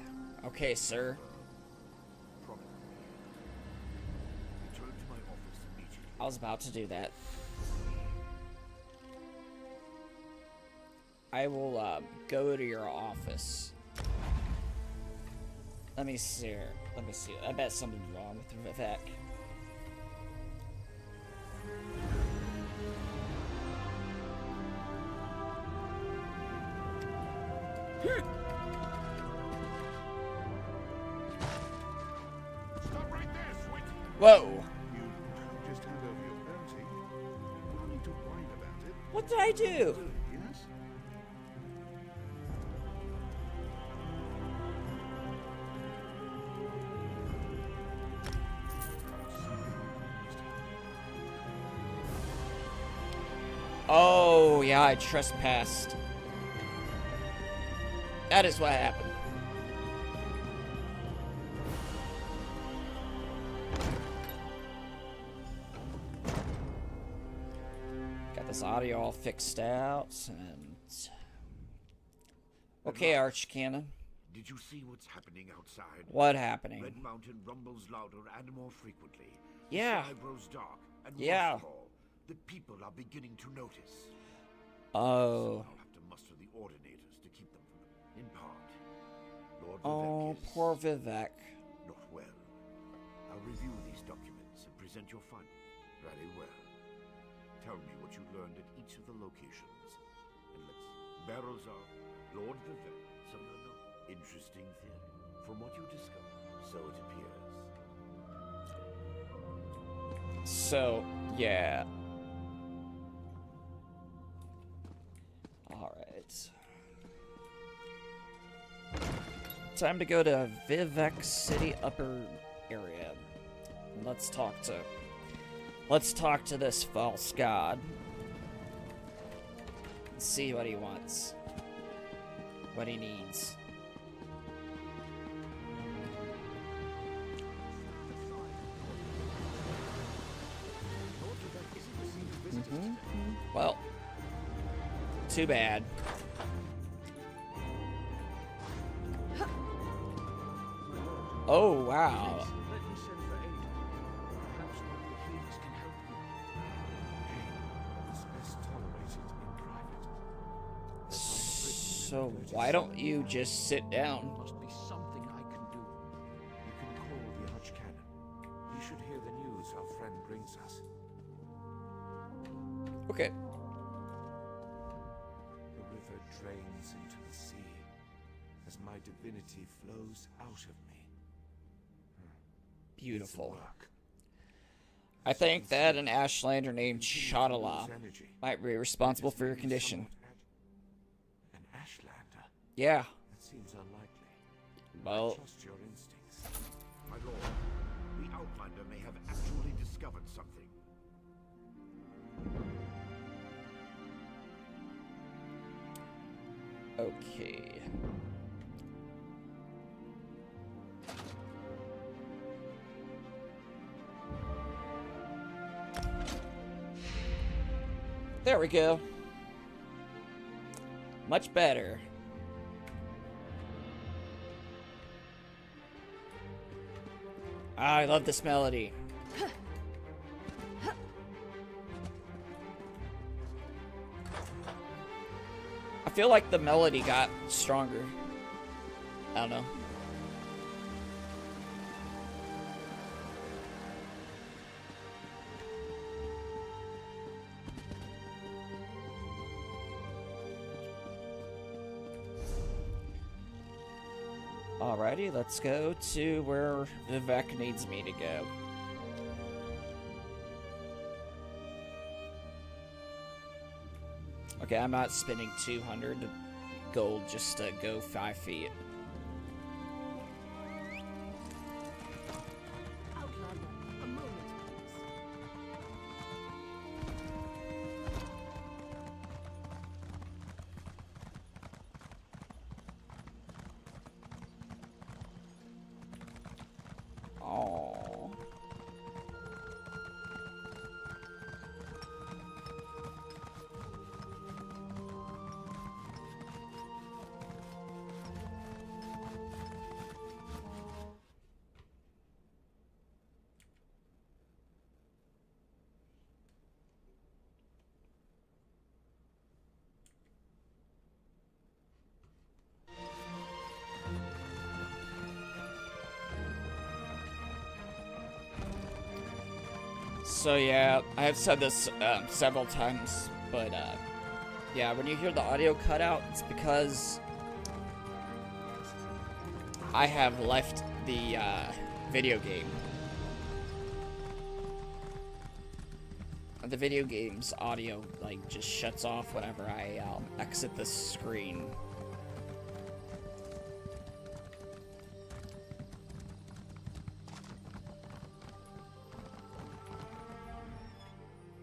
Okay, sir. Promise. Return to my office immediately. I was about to do that. I will, go to your office. Let me see. I bet something's wrong with Vivek. Stop right there, Swit! Whoa! You just hand over your bounty. You don't need to whine about it. What did I do? Yes? Oh, yeah, I trespassed. That is what happened. Got this audio all fixed out, and... Okay, Archcanon. Did you see what's happening outside? What happening? Red Mountain rumbles louder and more frequently. Yeah. The sky grows dark, and Yeah. most of all, the people are beginning to notice. Oh. I'll have to muster the ordinators to keep them from, in part. Lord Oh, Vivek is poor Vivek. not well. I'll review these documents and present your findings. Very well. Tell me what you learned at each of the locations. And let's... Barrels are Lord Vivek. Some interesting theory. from what you discovered, so it appears. So, yeah. Alright. Time to go to Vivek City upper area. Let's talk to this false god. See what he wants. What he needs. Well, too bad. Oh, wow. Let me send for aid. Perhaps one of the healers can help you. Pain is best tolerated in private. So, why don't you just sit down? Must be something I can do. You can call the Archcanon. He should hear the news our friend brings us. Okay. The river drains into the sea as my divinity flows out of me. Beautiful. Work. I think that an Ashlander named Shadala might be responsible for your condition. An Ashlander? Yeah. That seems unlikely. Well, Trust your instincts. My lord, the Outlander may have actually discovered something. okay. There we go. Much better. Ah, I love this melody. I feel like the melody got stronger. I don't know. Alrighty, let's go to where Vivek needs me to go. Okay, I'm not spending 200 gold just to go 5 feet. Outlander, a moment, please. Oh. So yeah, I have said this several times, but yeah, when you hear the audio cut out, it's because I have left the video game. The video game's audio like just shuts off whenever I exit the screen.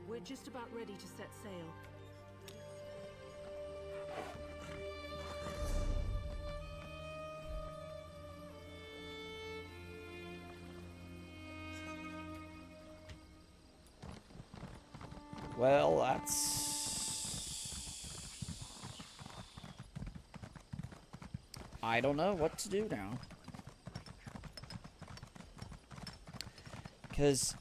We're just about ready to set sail. Well, that's... I don't know what to do now. Because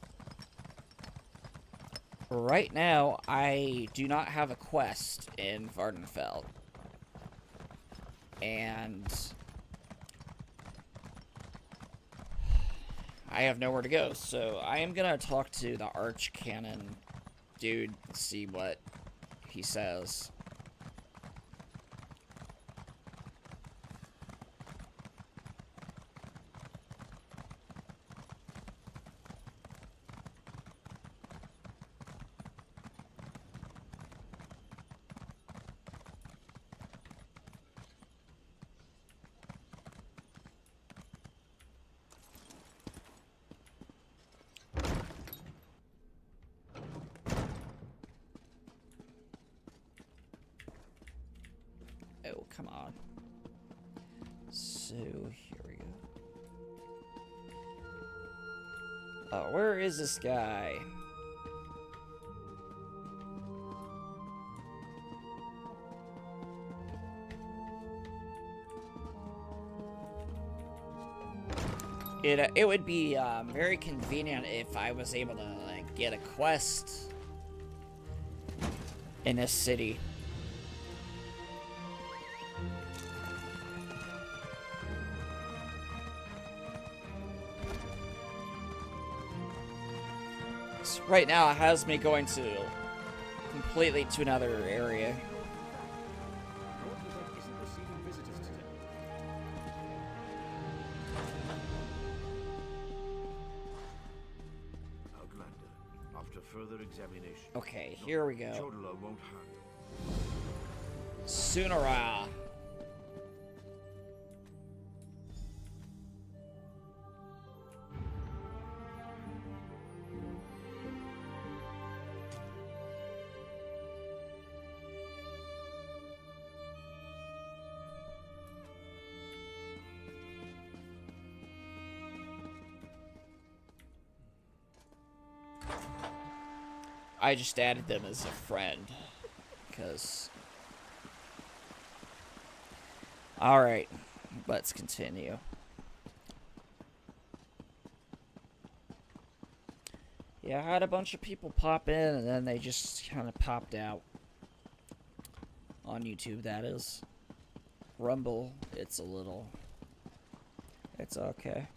right now, I do not have a quest in Vvardenfell. And I have nowhere to go. So I am going to talk to the Archcanon dude, see what he says. come on. So, here we go. Oh, where is this guy? It would be very convenient if I was able to like get a quest in this city. So right now it has me going to completely to another area. Further examination. Okay, here we go. Chodala won't hurt. Sunara. I just added them as a friend, because... Alright, let's continue. Yeah, I had a bunch of people pop in, and then they just kind of popped out. On YouTube, that is. Rumble, it's a little... It's okay.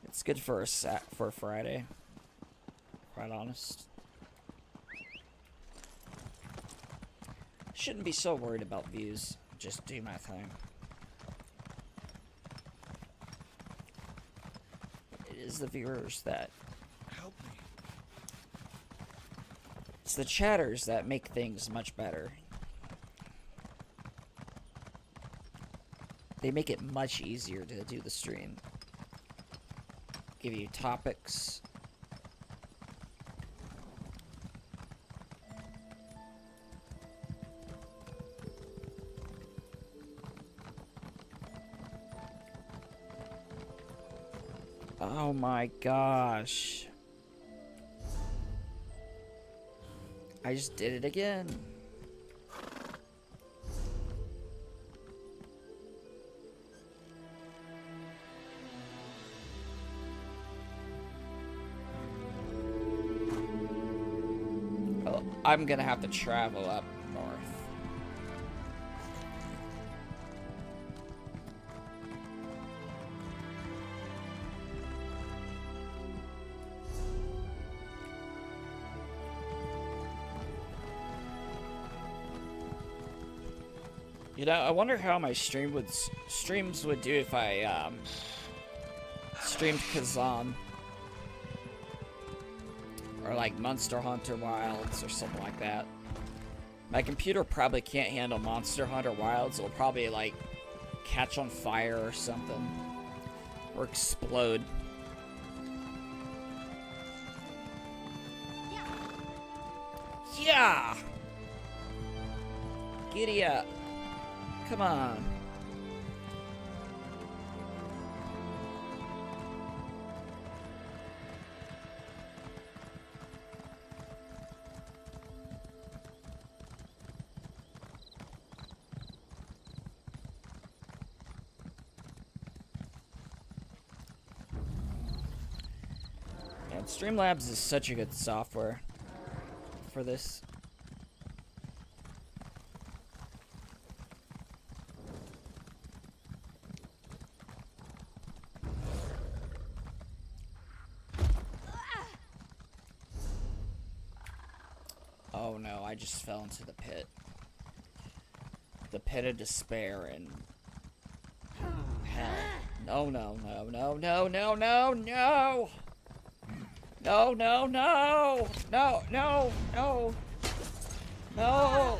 It's good for a Friday. Quite honest. Shouldn't be so worried about views. Just do my thing. It is the viewers that help me. It's the chatters that make things much better. They make it much easier to do the stream. Give you topics. Oh my gosh. I just did it again. Oh, I'm gonna have to travel up north. You know, I wonder how my streams would do if I streamed Kazan or like Monster Hunter Wilds or something like that. My computer probably can't handle Monster Hunter Wilds. It'll probably like catch on fire or something or explode. Yeah! Giddy up. Come on. Man, Streamlabs is such a good software for this. Oh no, I just fell into the pit. The pit of despair and hell. No, no, no, no, no, no, no, no! No, no, no! No, no, no! No!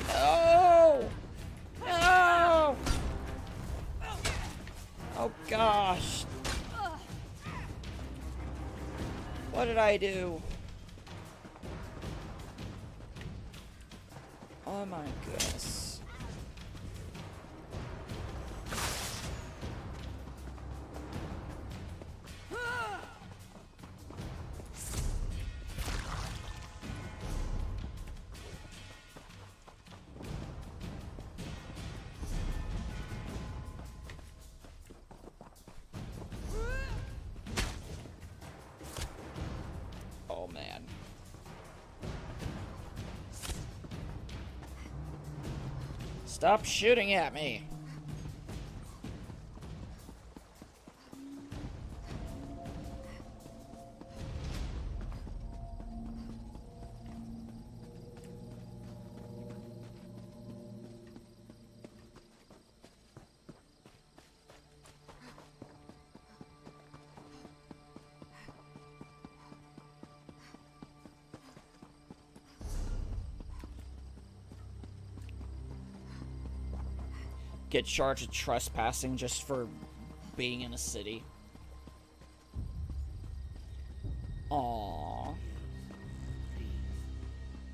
No! No! Oh gosh! What did I do? Oh my goodness. Stop shooting at me. Get charged with trespassing just for being in a city. Aww. Please,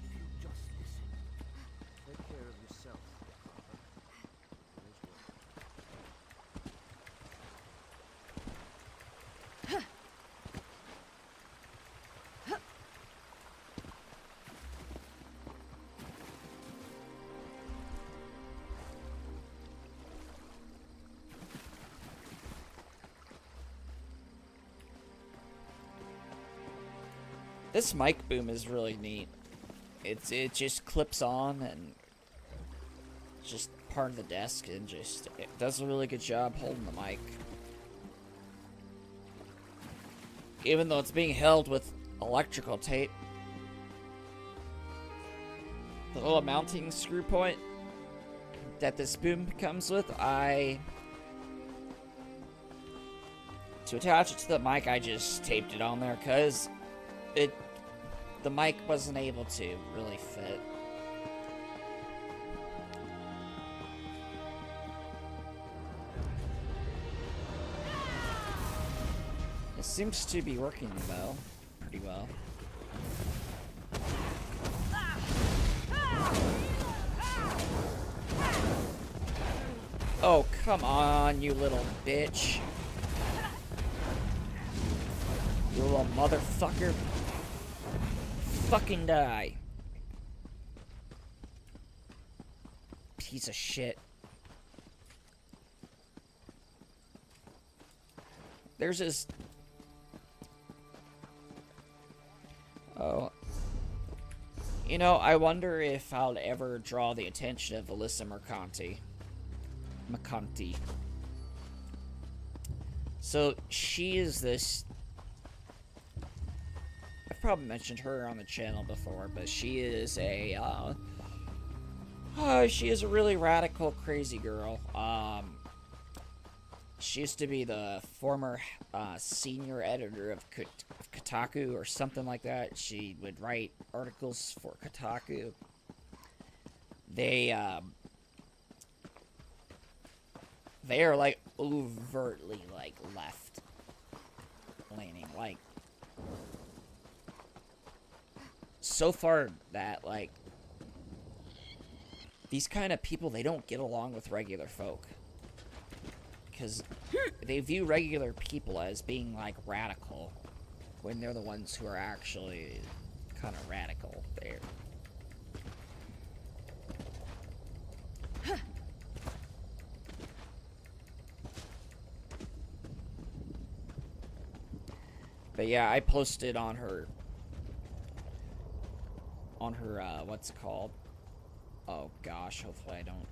if you just listen, take care of yourself, Father. Here's word. This mic boom is really neat. It just clips on and just part of the desk and just it does a really good job holding the mic. Even though it's being held with electrical tape. The little mounting screw point that this boom comes with, to attach it to the mic, I just taped it on there because the mic wasn't able to really fit. It seems to be working though, pretty well. Oh, come on, you little bitch. You little motherfucker. Fucking die. Piece of shit. There's this... Oh. You know, I wonder if I'll ever draw the attention of Alyssa Mercanti. So, she is this... I've probably mentioned her on the channel before, but she is a, she is a really radical, crazy girl. She used to be the former, senior editor of Kotaku or something like that. She would write articles for Kotaku. They are, like, overtly, like, left-leaning, like... So far that, like, these kind of people, they don't get along with regular folk. Because they view regular people as being, like, radical. When they're the ones who are actually kind of radical there. But yeah, I posted on her... what's it called? Oh gosh, hopefully I don't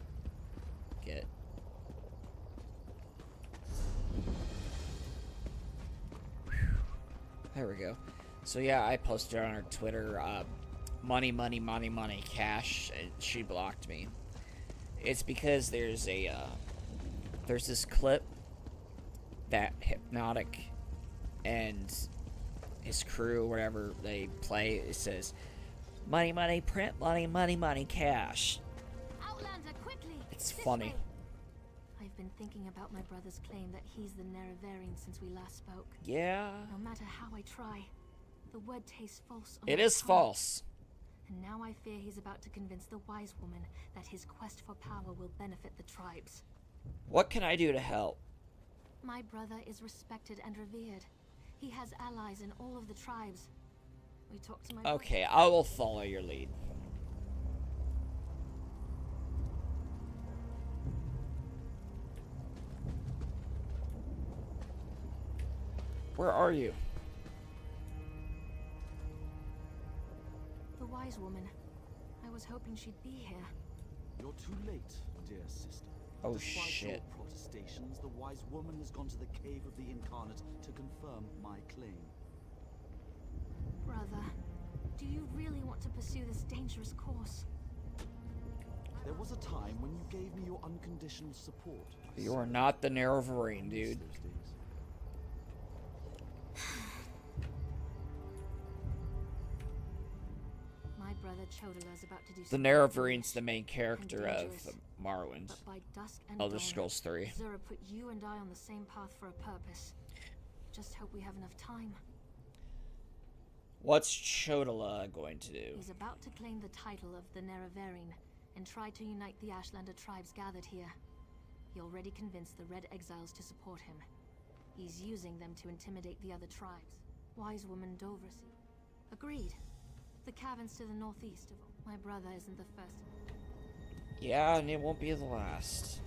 get... There we go. So yeah, I posted on her Twitter, money, money, money, money, cash, and she blocked me. It's because there's a, there's this clip that Hypnotic and his crew, whatever they play, it says, money, money, print, money, money, money, cash. Outlander, quickly! It's This funny. way. I've been thinking about my brother's claim that he's the Nerevarine since we last spoke. Yeah. No matter how I try, the word tastes false on It my is tongue. false. And now I fear he's about to convince the wise woman that his quest for power will benefit the tribes. What can I do to help? My brother is respected and revered. He has allies in all of the tribes. We talked to my Okay, I will follow your lead. Where are you? The wise woman. I was hoping she'd be here. You're too late, dear sister. Oh, Despite shit. your protestations, the wise woman has gone to the cave of the incarnate to confirm my claim. Brother, do you really want to pursue this dangerous course? There was a time when you gave me your unconditional support. You are not the Vvardenfell, dude. Those days. My brother Chodala is about to do The something Vvardenfell's the foolish main character and of dangerous. Morrowind. But by dusk and Elder dawn, Scrolls 3. Zura put you and I on the same path for a purpose. Just hope we have enough time. What's Chodala going to do? He's about to claim the title of the Vvardenfell and try to unite the Ashlander tribes gathered here. He already convinced the Red Exiles to support him. He's using them to intimidate the other tribes. Wise woman Dovrasi. Agreed. The caverns to the northeast of my brother isn't the first. Yeah, and it won't be the last.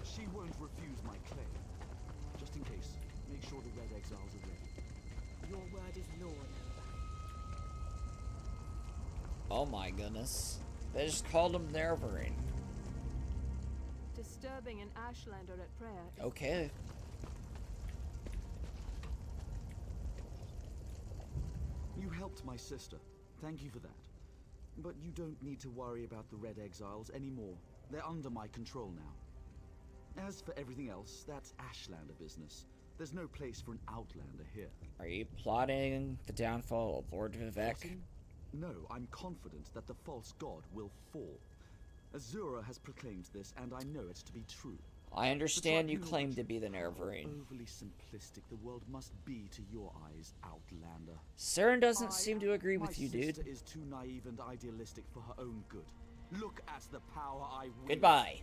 She won't refuse my claim. Just in case, make sure the Red Exiles are ready. Your word is law, Never. Oh my goodness. They just called him Vvardenfell. Disturbing an Ashlander at prayer is Okay. You helped my sister. Thank you for that. But you don't need to worry about the Red Exiles anymore. They're under my control now. As for everything else, that's Ashlander business. There's no place for an Outlander here. Are you plotting the downfall of Lord Vivek? Plotting? No, I'm confident that the false god will fall. Azura has proclaimed this, and I know it to be true. I understand you It's like claim to be the Vvardenfell. Overly simplistic the world must be to your eyes, Outlander. Saren doesn't seem to agree with you, My dude. sister is too naive and idealistic for her own good. Look at the power I wield. Goodbye.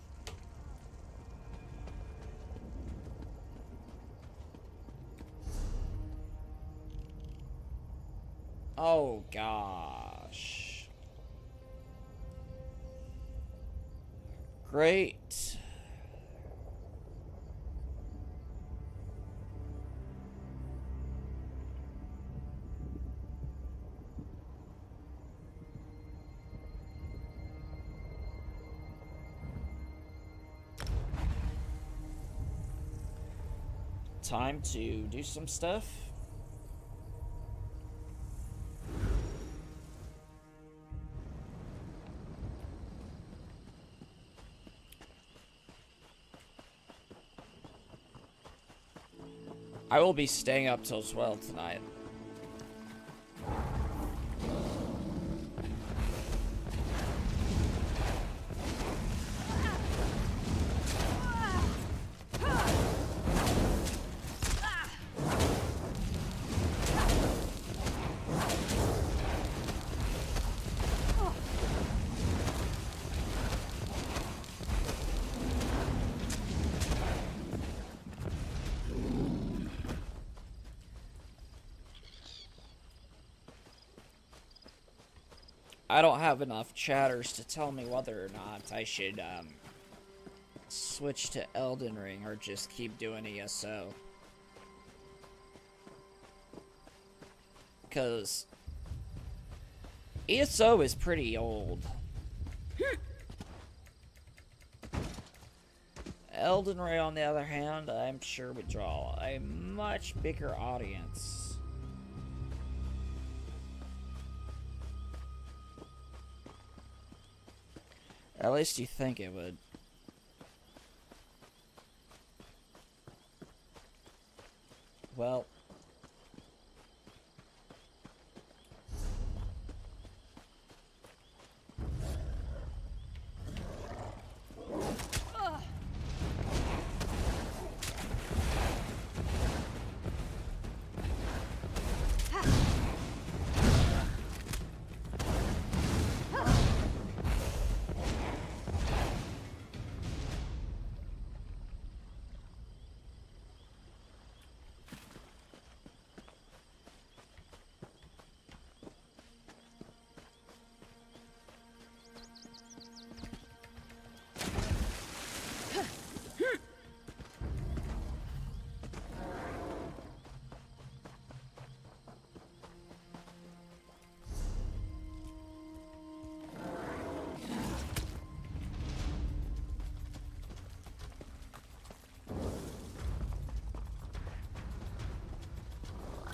Oh gosh. Great. Time to do some stuff. I will be staying up till 12 tonight. I don't have enough chatters to tell me whether or not I should switch to Elden Ring or just keep doing ESO. Because ESO is pretty old. Elden Ring, on the other hand, I'm sure would draw a much bigger audience. At least you think it would. Well.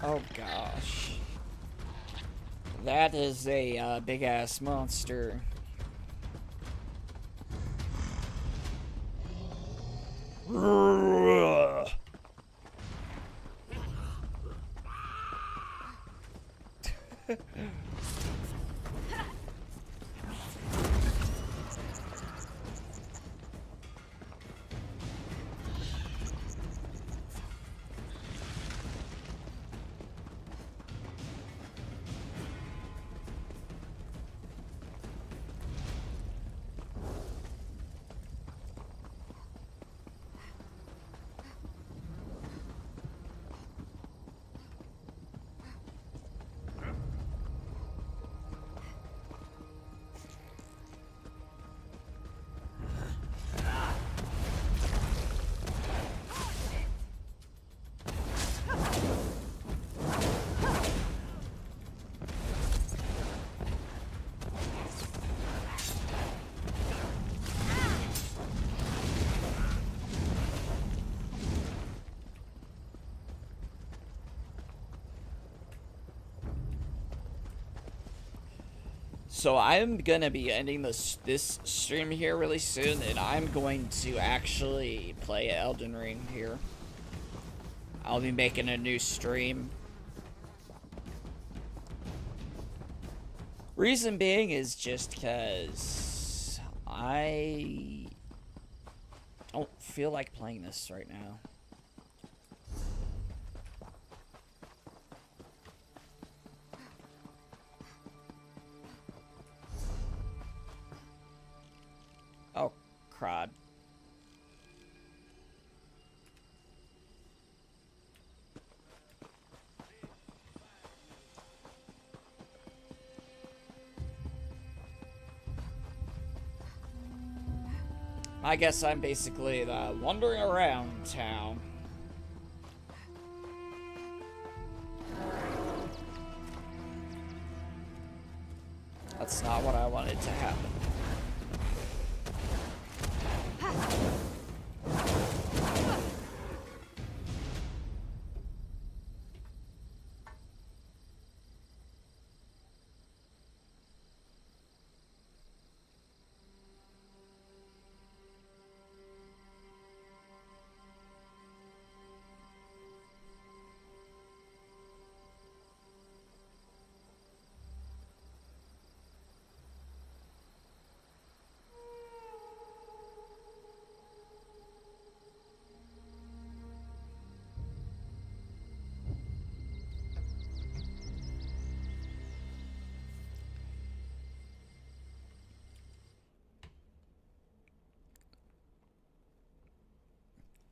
Oh gosh. That is a big ass monster. So I'm gonna be ending this stream here really soon, and I'm going to actually play Elden Ring here. I'll be making a new stream. Reason being is just because I don't feel like playing this right now. Oh, crud. I guess I'm basically wandering around town. That's not what I wanted to happen.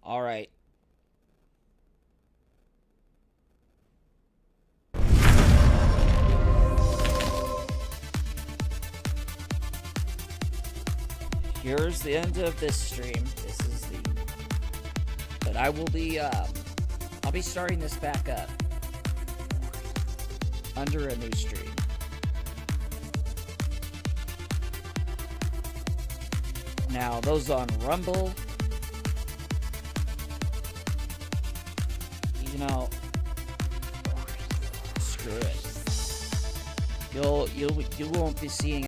All right. Here's the end of this stream. This is the... But I will be, I'll be starting this back up. Under a new stream. Now, those on Rumble... You know, screw it. You won't be seeing